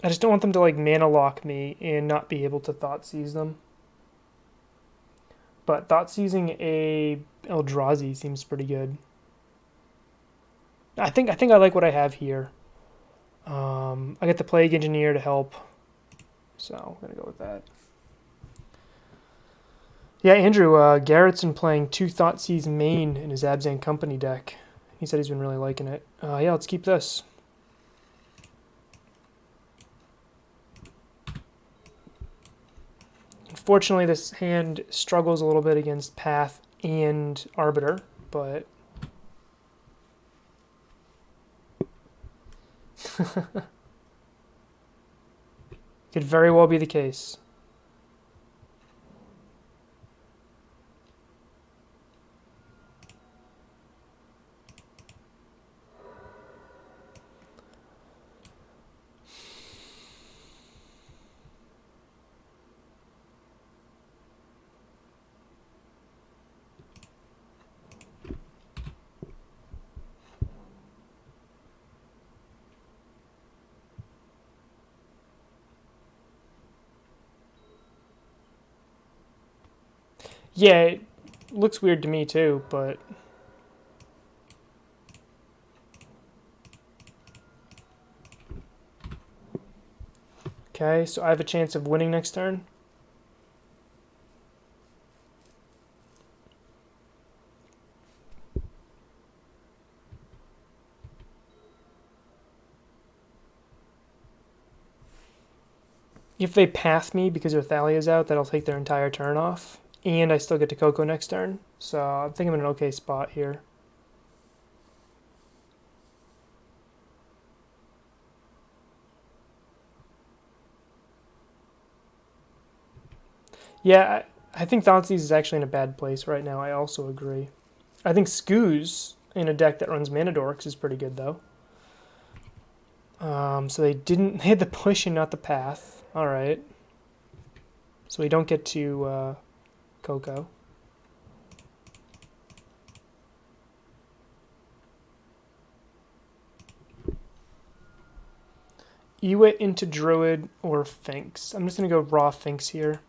I just don't want them to like mana lock me and not be able to Thoughtseize them. But Thoughtseizing a Eldrazi seems pretty good. I think I like what I have here. I get the Plague Engineer to help, so I'm gonna go with that. Yeah, Andrew, Garrettson playing 2 Thoughtseize main in his Abzan Company deck. He said he's been really liking it. Yeah, let's keep this. Unfortunately, this hand struggles a little bit against Path and Arbiter, but could very well be the case. Yeah, it looks weird to me too, but okay, so I have a chance of winning next turn. If they path me because their Thalia's out, that'll take their entire turn off. And I still get to Coco next turn. So I think I'm in an okay spot here. Yeah, I think Thoughtseize is actually in a bad place right now. I also agree. I think Scooz in a deck that runs Mana Dorks is pretty good, though. So they had the push and not the path. Alright. So we don't get to Coco. Ewit into Druid or Finks. I'm just going to go raw Finks here.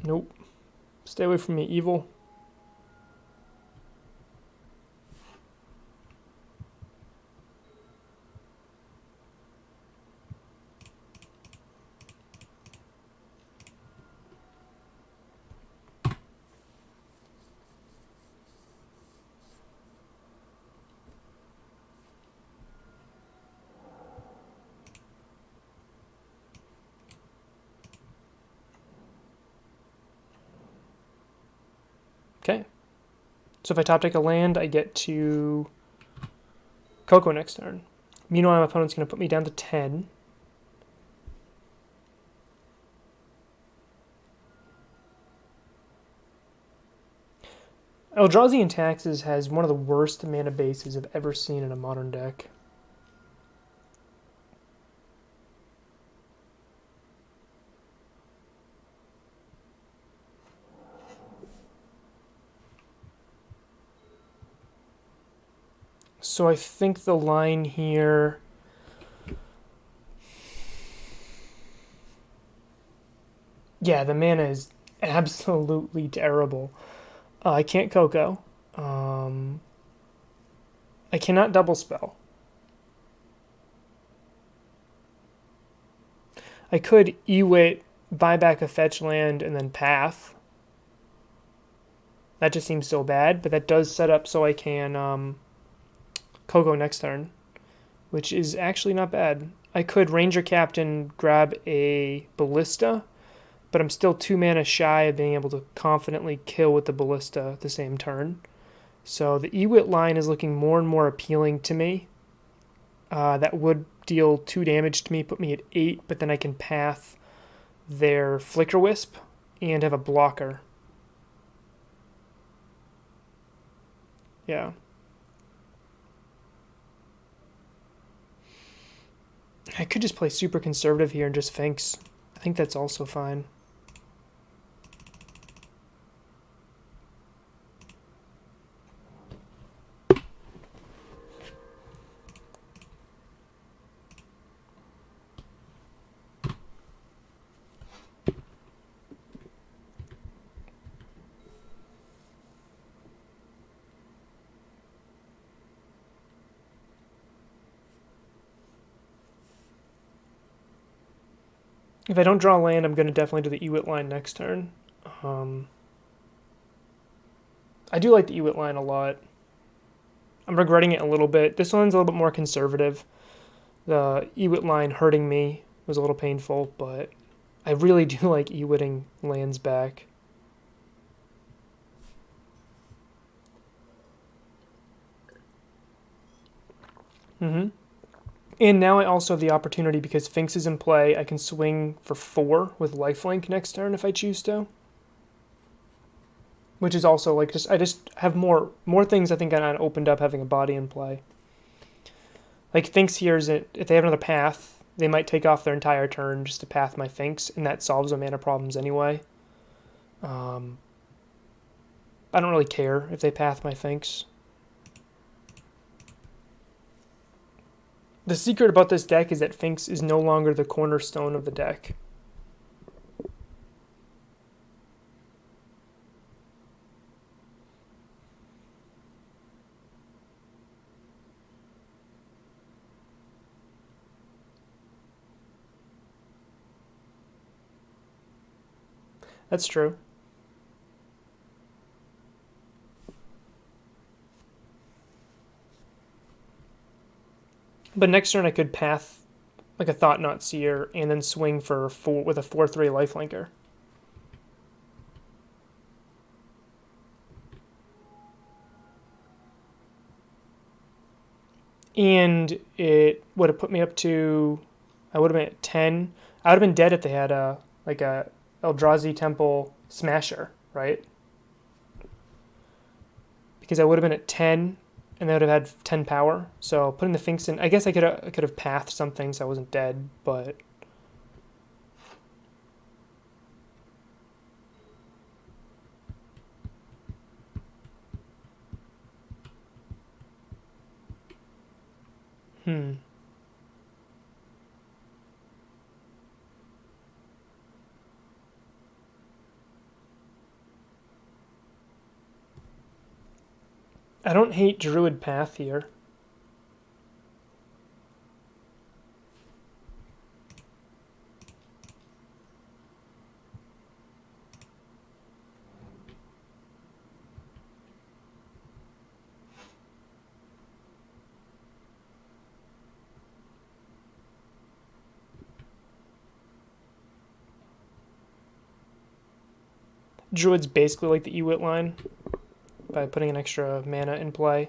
Nope. Stay away from me, evil. Okay. So if I top deck a land, I get to Coco next turn. Meanwhile, my opponent's going to put me down to 10. Eldrazi Taxes has one of the worst mana bases I've ever seen in a modern deck. So I think the line here... Yeah, the mana is absolutely terrible. I can't Coco. I cannot double spell. I could Ewit, buy back a fetch land, and then path. That just seems so bad, but that does set up so I can Coco next turn, which is actually not bad. I could Ranger Captain, grab a Ballista, but I'm still 2 mana shy of being able to confidently kill with the Ballista the same turn. So the Ewit line is looking more and more appealing to me. That would deal 2 damage to me, put me at 8, but then I can path their Flicker Wisp and have a blocker. Yeah. I could just play super conservative here and just Finks. I think that's also fine. If I don't draw land, I'm going to definitely do the Ewit line next turn. I do like the Ewit line a lot. I'm regretting it a little bit. This one's a little bit more conservative. The Ewit line hurting me was a little painful, but I really do like Ewitting lands back. And now I also have the opportunity, because Finks is in play, I can swing for 4 with lifelink next turn if I choose to. Which is also like I just have more things I think I opened up having a body in play. Like Finks here is if they have another path, they might take off their entire turn just to path my Finks, and that solves their mana problems anyway. I don't really care if they path my Finks. The secret about this deck is that Finks is no longer the cornerstone of the deck. That's true. But next turn I could path like a Thought-Knot Seer and then swing for 4 with a 4/3 lifelinker. And it would have put me up to, I would have been at 10. I would have been dead if they had a Eldrazi Temple Smasher, right? Because I would have been at 10, and they would have had 10 power. So putting the Finks in, I guess I could have pathed something so I wasn't dead, but I don't hate Druid Path here. Druid's basically like the Ewit line, by putting an extra mana in play.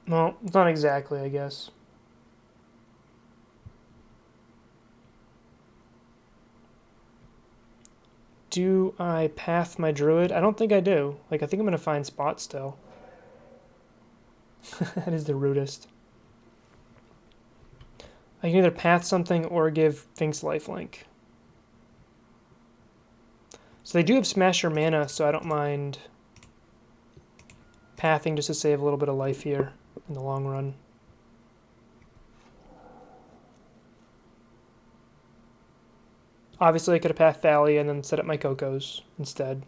Well, it's not exactly, I guess. Do I path my Druid? I don't think I do. Like, I think I'm going to find spot still. That is the rudest. I can either path something or give Finks lifelink. So they do have Smasher mana, so I don't mind pathing just to save a little bit of life here in the long run. Obviously, I could have pathed Thalia and then set up my Cocos instead.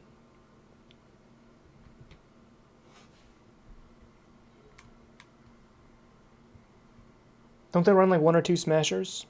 Don't they run like 1 or 2 Smashers?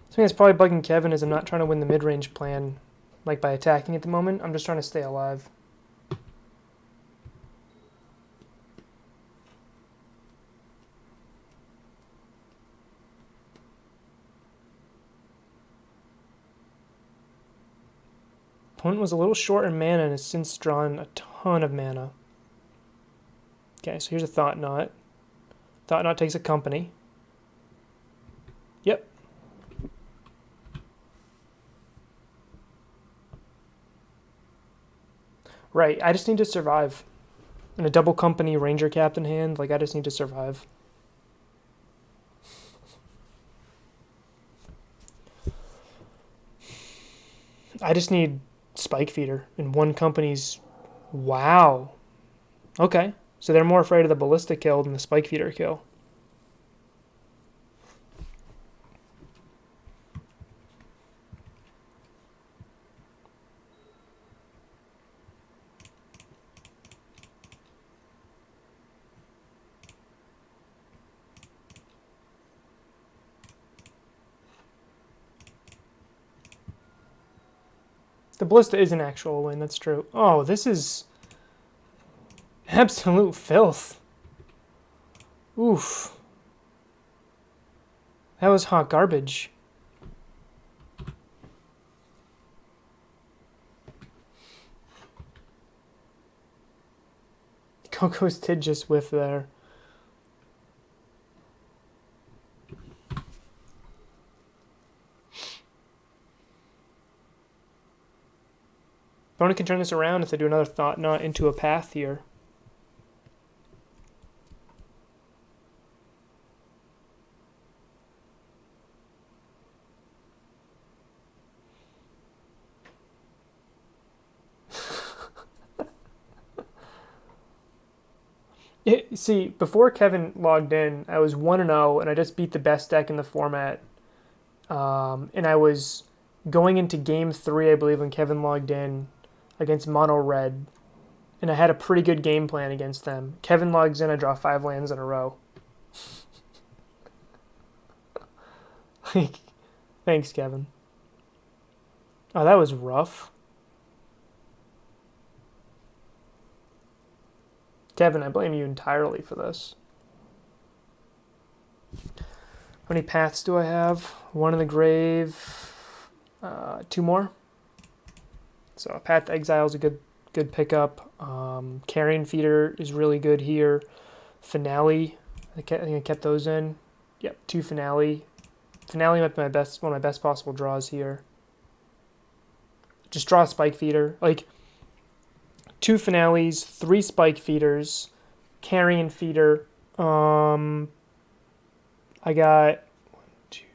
I think that's probably bugging Kevin is I'm not trying to win the mid-range plan like by attacking at the moment. I'm just trying to stay alive. Opponent was a little short in mana and has since drawn a ton of mana. Okay, so here's a Thought Knot. Thought Knot takes a company. Yep. Right, I just need to survive. In a double company ranger captain hand, like I just need to survive. I just need Spike Feeder in one company's... Wow. Okay, so they're more afraid of the Ballista kill than the Spike Feeder kill. The Ballista is an actual win, that's true. Oh, this is absolute filth. Oof. That was hot garbage. Coco's did just whiff there. Opponent can turn this around if they do another Thought Knot into a path here. See, before Kevin logged in, I was 1-0, and I just beat the best deck in the format. And I was going into Game 3, I believe, when Kevin logged in against Mono Red. And I had a pretty good game plan against them. Kevin logs in, I draw 5 lands in a row. Thanks, Kevin. Oh, that was rough. Kevin, I blame you entirely for this. How many paths do I have? 1 in the grave, 2 more. So a Path to Exile is a good pickup. Carrion Feeder is really good here. Finale, I think I kept those in. Yep, 2 Finale. Finale might be one of my best possible draws here. just draw a Spike Feeder. Like, 2 Finales, 3 Spike Feeders, Carrion Feeder. I got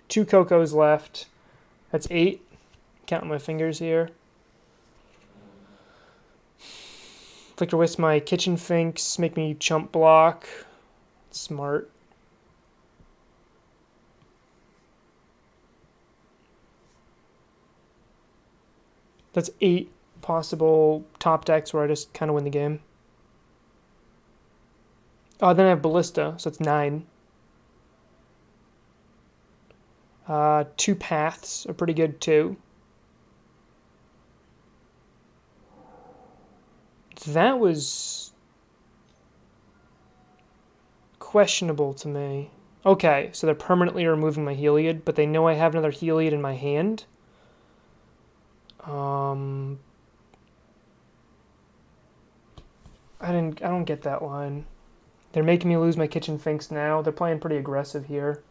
2 Cocos left. That's 8. Counting my fingers here. Flicker Wisp my Kitchen Finks, make me chump block. Smart. That's 8 possible top decks where I just kind of win the game. Oh, then I have Ballista, so it's 9. 2 Paths are pretty good too. That was questionable to me. Okay, so they're permanently removing my Heliod, but they know I have another Heliod in my hand. I don't get that line. They're making me lose my Kitchen Finks now. They're playing pretty aggressive here.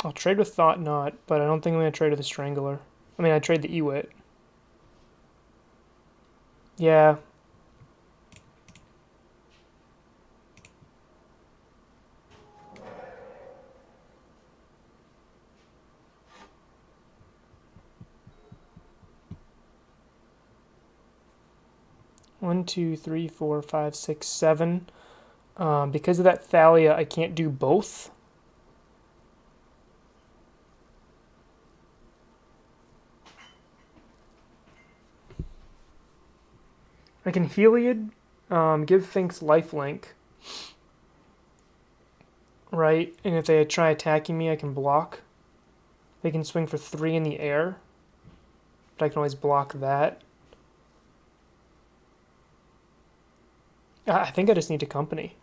I'll trade with Thought Knot, but I don't think I'm going to trade with the Strangler. I mean, I trade the Ewit. Yeah. One, two, three, four, five, six, 7. Because of that Thalia, I can't do both. I can Heliod, give Finks lifelink, right? And if they try attacking me, I can block. They can swing for 3 in the air, but I can always block that. I think I just need to company.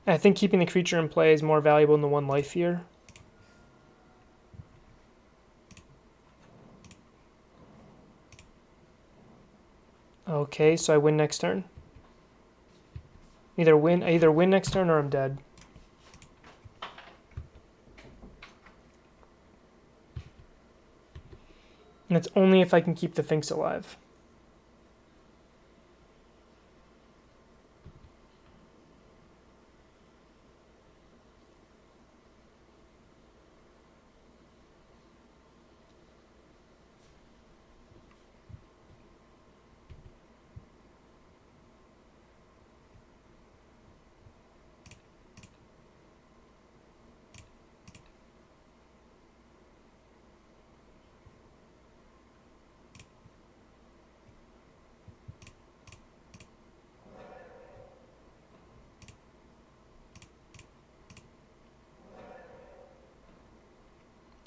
And I think keeping the creature in play is more valuable than the 1 life here. Okay, so I win next turn. I either win next turn or I'm dead. And it's only if I can keep the Finks alive.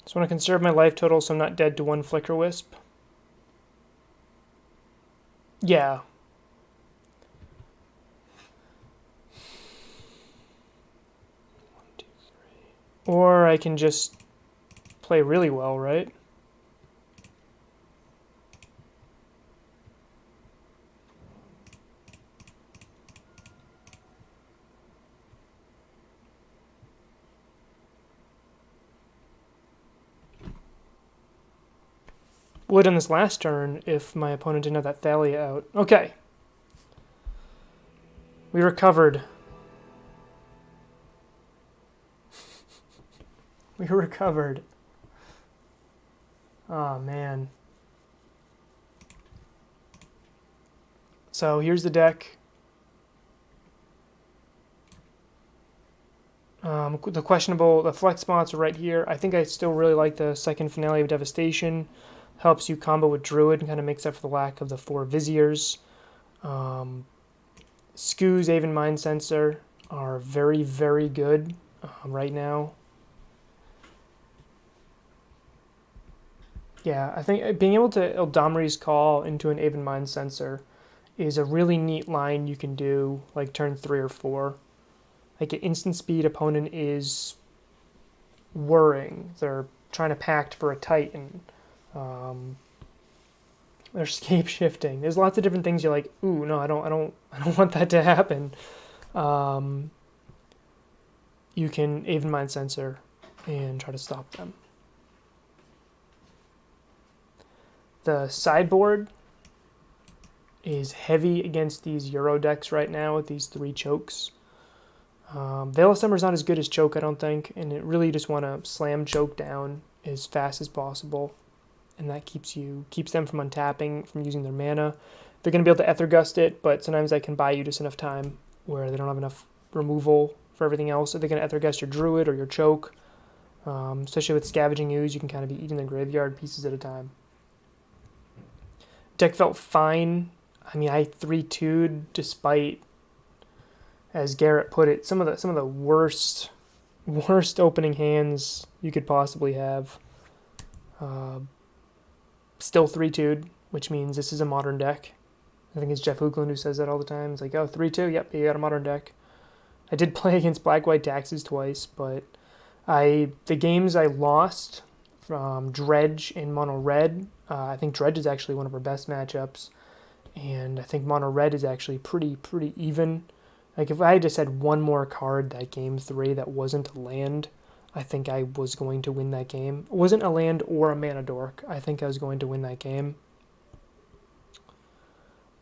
So I want to conserve my life total so I'm not dead to 1 Flicker Wisp. Yeah. 1, 2, 3. Or I can just play really well, right? Would on this last turn if my opponent didn't have that Thalia out. Okay. We recovered. We recovered. Oh, man. So here's the deck. The flex spots are right here. I think I still really like the second Finale of Devastation. Helps you combo with Druid and kind of makes up for the lack of the 4 Viziers. Skoo's Aven Mind Sensor are very, very good right now. Yeah, I think being able to Eldamri's Call into an Aven Mind Sensor is a really neat line you can do, like turn 3 or 4. Like an instant speed opponent is worrying. They're trying to pact for a Titan. They're scape shifting. There's lots of different things you're like, ooh, no, I don't want that to happen. You can Aven Mind Sensor and try to stop them. The sideboard is heavy against these Euro decks right now with these 3 chokes. Veil of Summer's not as good as choke, I don't think, and it really just want to slam choke down as fast as possible, and that keeps them from untapping, from using their mana. They're going to be able to Ether Gust it, but sometimes I can buy you just enough time where they don't have enough removal for everything else. So they're going to Ether Gust your Druid or your choke. Especially with Scavenging Ooze, you can kind of be eating the graveyard pieces at a time. Deck felt fine. I mean, I 3-2'd despite, as Garrett put it, some of the worst opening hands you could possibly have. Still 3-2'd, which means this is a modern deck. I think it's Jeff Hoogland who says that all the time. It's like, oh, 3-2, yep, you got a modern deck. I did play against Black-White Taxes twice, but the games I lost from Dredge and Mono Red, I think Dredge is actually one of our best matchups, and I think Mono Red is actually pretty even. Like, if I had just had one more card that game 3 that wasn't a land, I think I was going to win that game. It wasn't a land or a mana dork. I think I was going to win that game.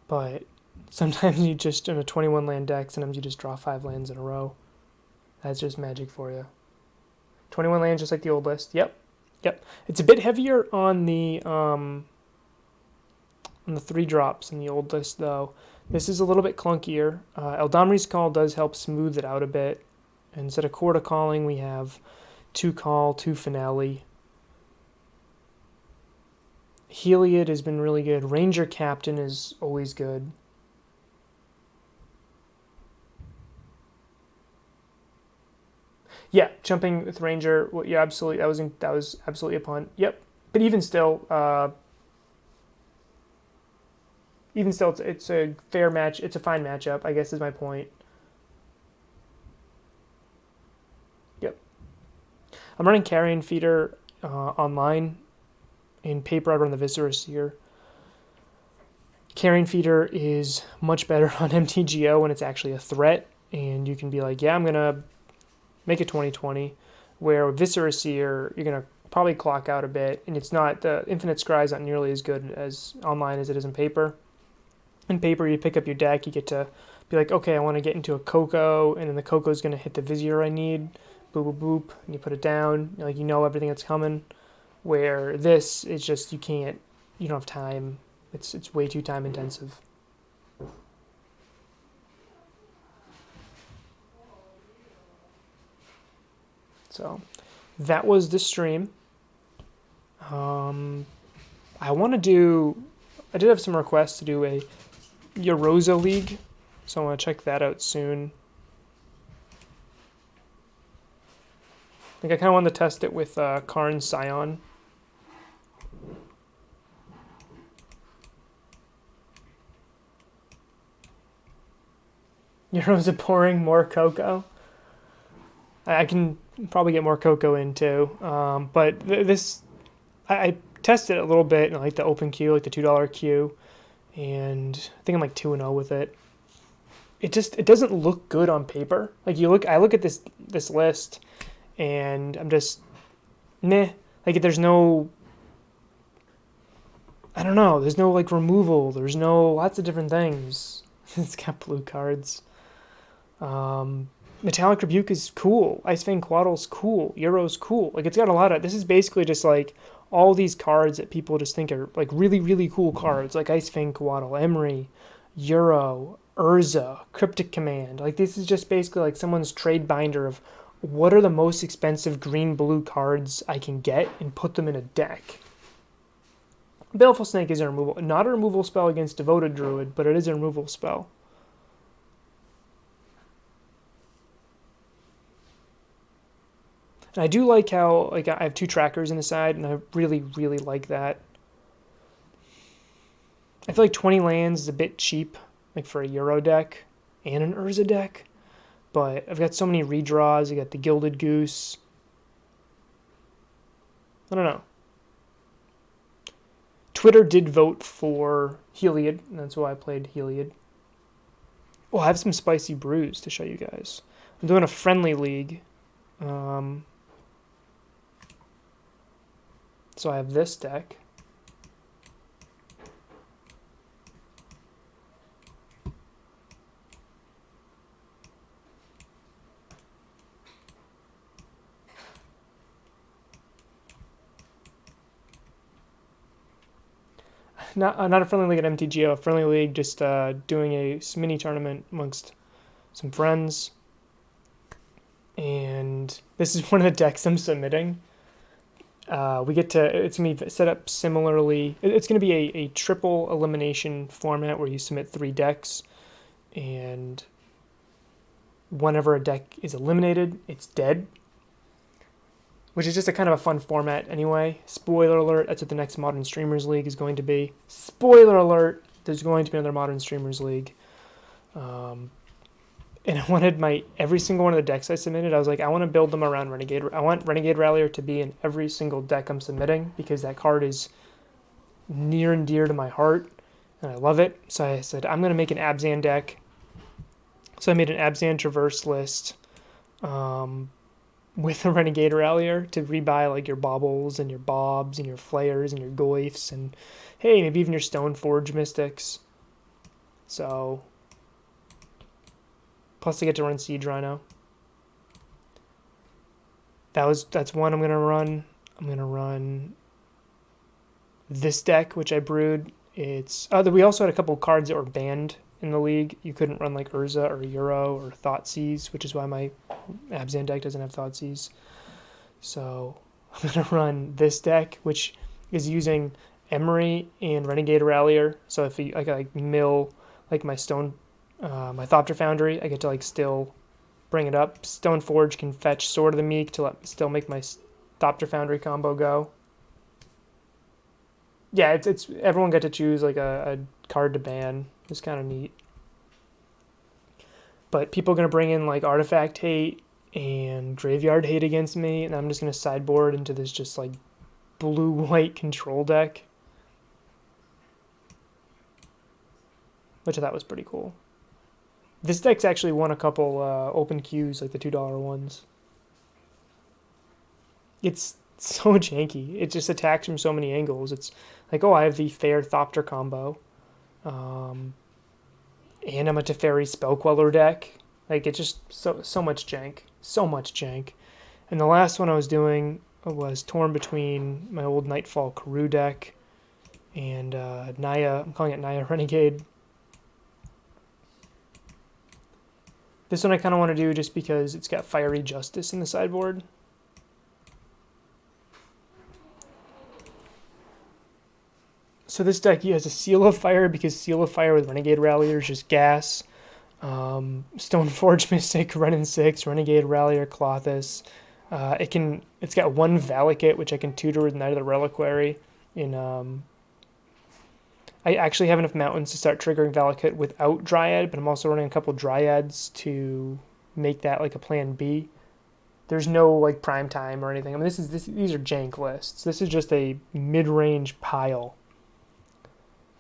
But sometimes you just, in a 21 land deck, sometimes you just draw 5 lands in a row. That's just magic for you. 21 lands just like the old list. Yep. It's a bit heavier on the 3 drops in the old list, though. This is a little bit clunkier. Eldamri's Call does help smooth it out a bit. Instead of Chord of Calling, we have 2 Call, 2 Finale. Heliod has been really good. Ranger Captain is always good. Yeah, jumping with Ranger. Well, yeah, absolutely. That was absolutely a punt. Yep. But even still, it's a fair match. It's a fine matchup, I guess, is my point. Yep. I'm running Carrion Feeder online. In paper, I run the Viscera Seer. Carrion Feeder is much better on MTGO when it's actually a threat, and you can be like, yeah, I'm going to make it 2020, where with Viscera Seer, you're going to probably clock out a bit, and it's not, the Infinite Scry is not nearly as good as online as it is in paper. In paper, you pick up your deck, you get to be like, okay, I want to get into a Coco, and then the Coco is going to hit the Vizier I need, boop, boop, boop, and you put it down, like, you know everything that's coming. Where this is just, you don't have time. It's way too time intensive. So that was the stream. I did have some requests to do a Uroza League, so I want to check that out soon. I think I kind of wanted to test it with Karn Scion. Uroza pouring more cocoa. I can probably get more cocoa in too. But I tested it a little bit in like the open queue, like the $2 queue, and I think I'm like 2-0 with it. It doesn't look good on paper. Like I look at this list, and I'm just meh. Like there's no, I don't know. There's no like removal. There's no lots of different things. It's got blue cards. Metallic Rebuke is cool. Icefang Quaddle's cool. Euro's cool. Like it's got a lot of. This is basically just like all these cards that people just think are like really really cool cards, like Icefang Quaddle, Emery, Euro, Urza, Cryptic Command. Like this is just basically like someone's trade binder of what are the most expensive green blue cards I can get and put them in a deck. Baleful Snake is a removal, not a removal spell against Devoted Druid, but it is a removal spell. And I do like how like I have 2 trackers in the side, and I really, really like that. I feel like 20 lands is a bit cheap, like for a Euro deck and an Urza deck. But I've got so many redraws. I got the Gilded Goose. I don't know. Twitter did vote for Heliod, and that's why I played Heliod. Oh, I have some spicy brews to show you guys. I'm doing a friendly league. So I have this deck. Not a friendly league at MTGO, a friendly league just doing a mini tournament amongst some friends. And this is one of the decks I'm submitting. We get to, it's going to be set up similarly. It's going to be a triple elimination format where you submit 3 decks, and whenever a deck is eliminated, it's dead, which is just a kind of a fun format anyway. Spoiler alert, that's what the next Modern Streamers League is going to be. Spoiler alert, there's going to be another Modern Streamers League. And I wanted every single one of the decks I submitted, I was like, I want to build them around Renegade. I want Renegade Rallier to be in every single deck I'm submitting, because that card is near and dear to my heart, and I love it. So I said, I'm going to make an Abzan deck. So I made an Abzan Traverse list with a Renegade Rallier to rebuy like your Baubles and your Bobs and your Flayers and your Goyfs and, hey, maybe even your Stoneforge Mystics. So... plus I get to run Siege Rhino. That's one I'm gonna run. I'm gonna run this deck, which I brewed. It's we also had a couple cards that were banned in the league. You couldn't run like Urza or Euro or Thoughtseize, which is why my Abzan deck doesn't have Thoughtseize. So I'm gonna run this deck, which is using Emery and Renegade Rallier. So if I like mill like my my Thopter Foundry, I get to like still bring it up. Stoneforge can fetch Sword of the Meek to still make my Thopter Foundry combo go. Yeah, it's everyone got to choose like a card to ban. It's kind of neat. But people are gonna bring in like Artifact Hate and Graveyard Hate against me, and I'm just gonna sideboard into this just like blue-white control deck, which I thought was pretty cool. This deck's actually won a couple open queues, like the $2 ones. It's so janky. It just attacks from so many angles. It's like, oh, I have the Fair Thopter combo. And I'm a Teferi Spellqueller deck. Like, it's just so much jank. So much jank. And the last one I was doing was torn between my old Nightfall Karoo deck and Naya. I'm calling it Naya Renegade. This one I kind of want to do just because it's got Fiery Justice in the sideboard. So this deck has a Seal of Fire, because Seal of Fire with Renegade Rallier is just gas. Stoneforge Mystic, Renin 6, Renegade Rallier, Clothis. It's got 1 Valakut, which I can tutor with Knight of the Reliquary. I actually have enough mountains to start triggering Valakut without Dryad, but I'm also running a couple Dryads to make that like a plan B. There's no like prime time or anything. I mean, these are jank lists. This is just a mid-range pile.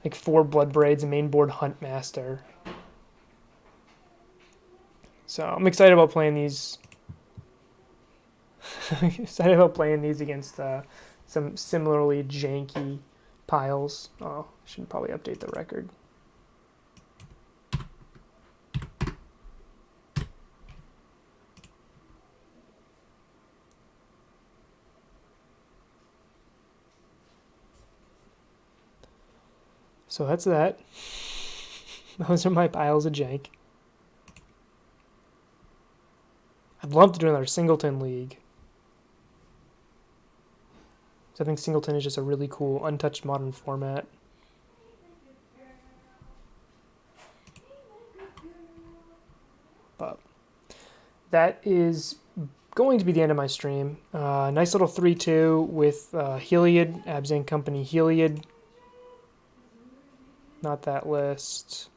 Like 4 Bloodbraids, a main board Huntmaster. So I'm excited about playing these. Excited about playing these against some similarly janky piles. Oh, I should probably update the record. So that's that. Those are my piles of jank. I'd love to do another Singleton League. So I think Singleton is just a really cool, untouched modern format. But that is going to be the end of my stream. Nice little 3-2 with Heliod, Abzan Company Heliod. Not that list.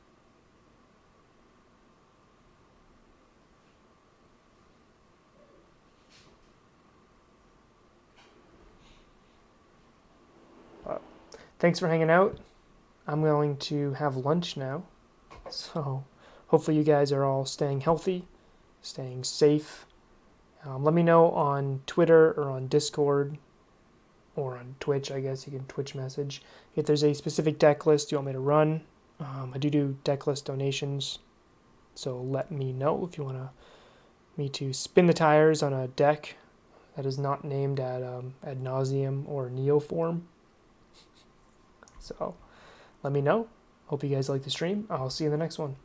Thanks for hanging out. I'm going to have lunch now. So hopefully you guys are all staying healthy, staying safe. Let me know on Twitter or on Discord or on Twitch, I guess you can Twitch message, if there's a specific deck list you want me to run. I do deck list donations, so let me know if you want me to spin the tires on a deck that is not named ad nauseum or neoform. So let me know. Hope you guys like the stream. I'll see you in the next one.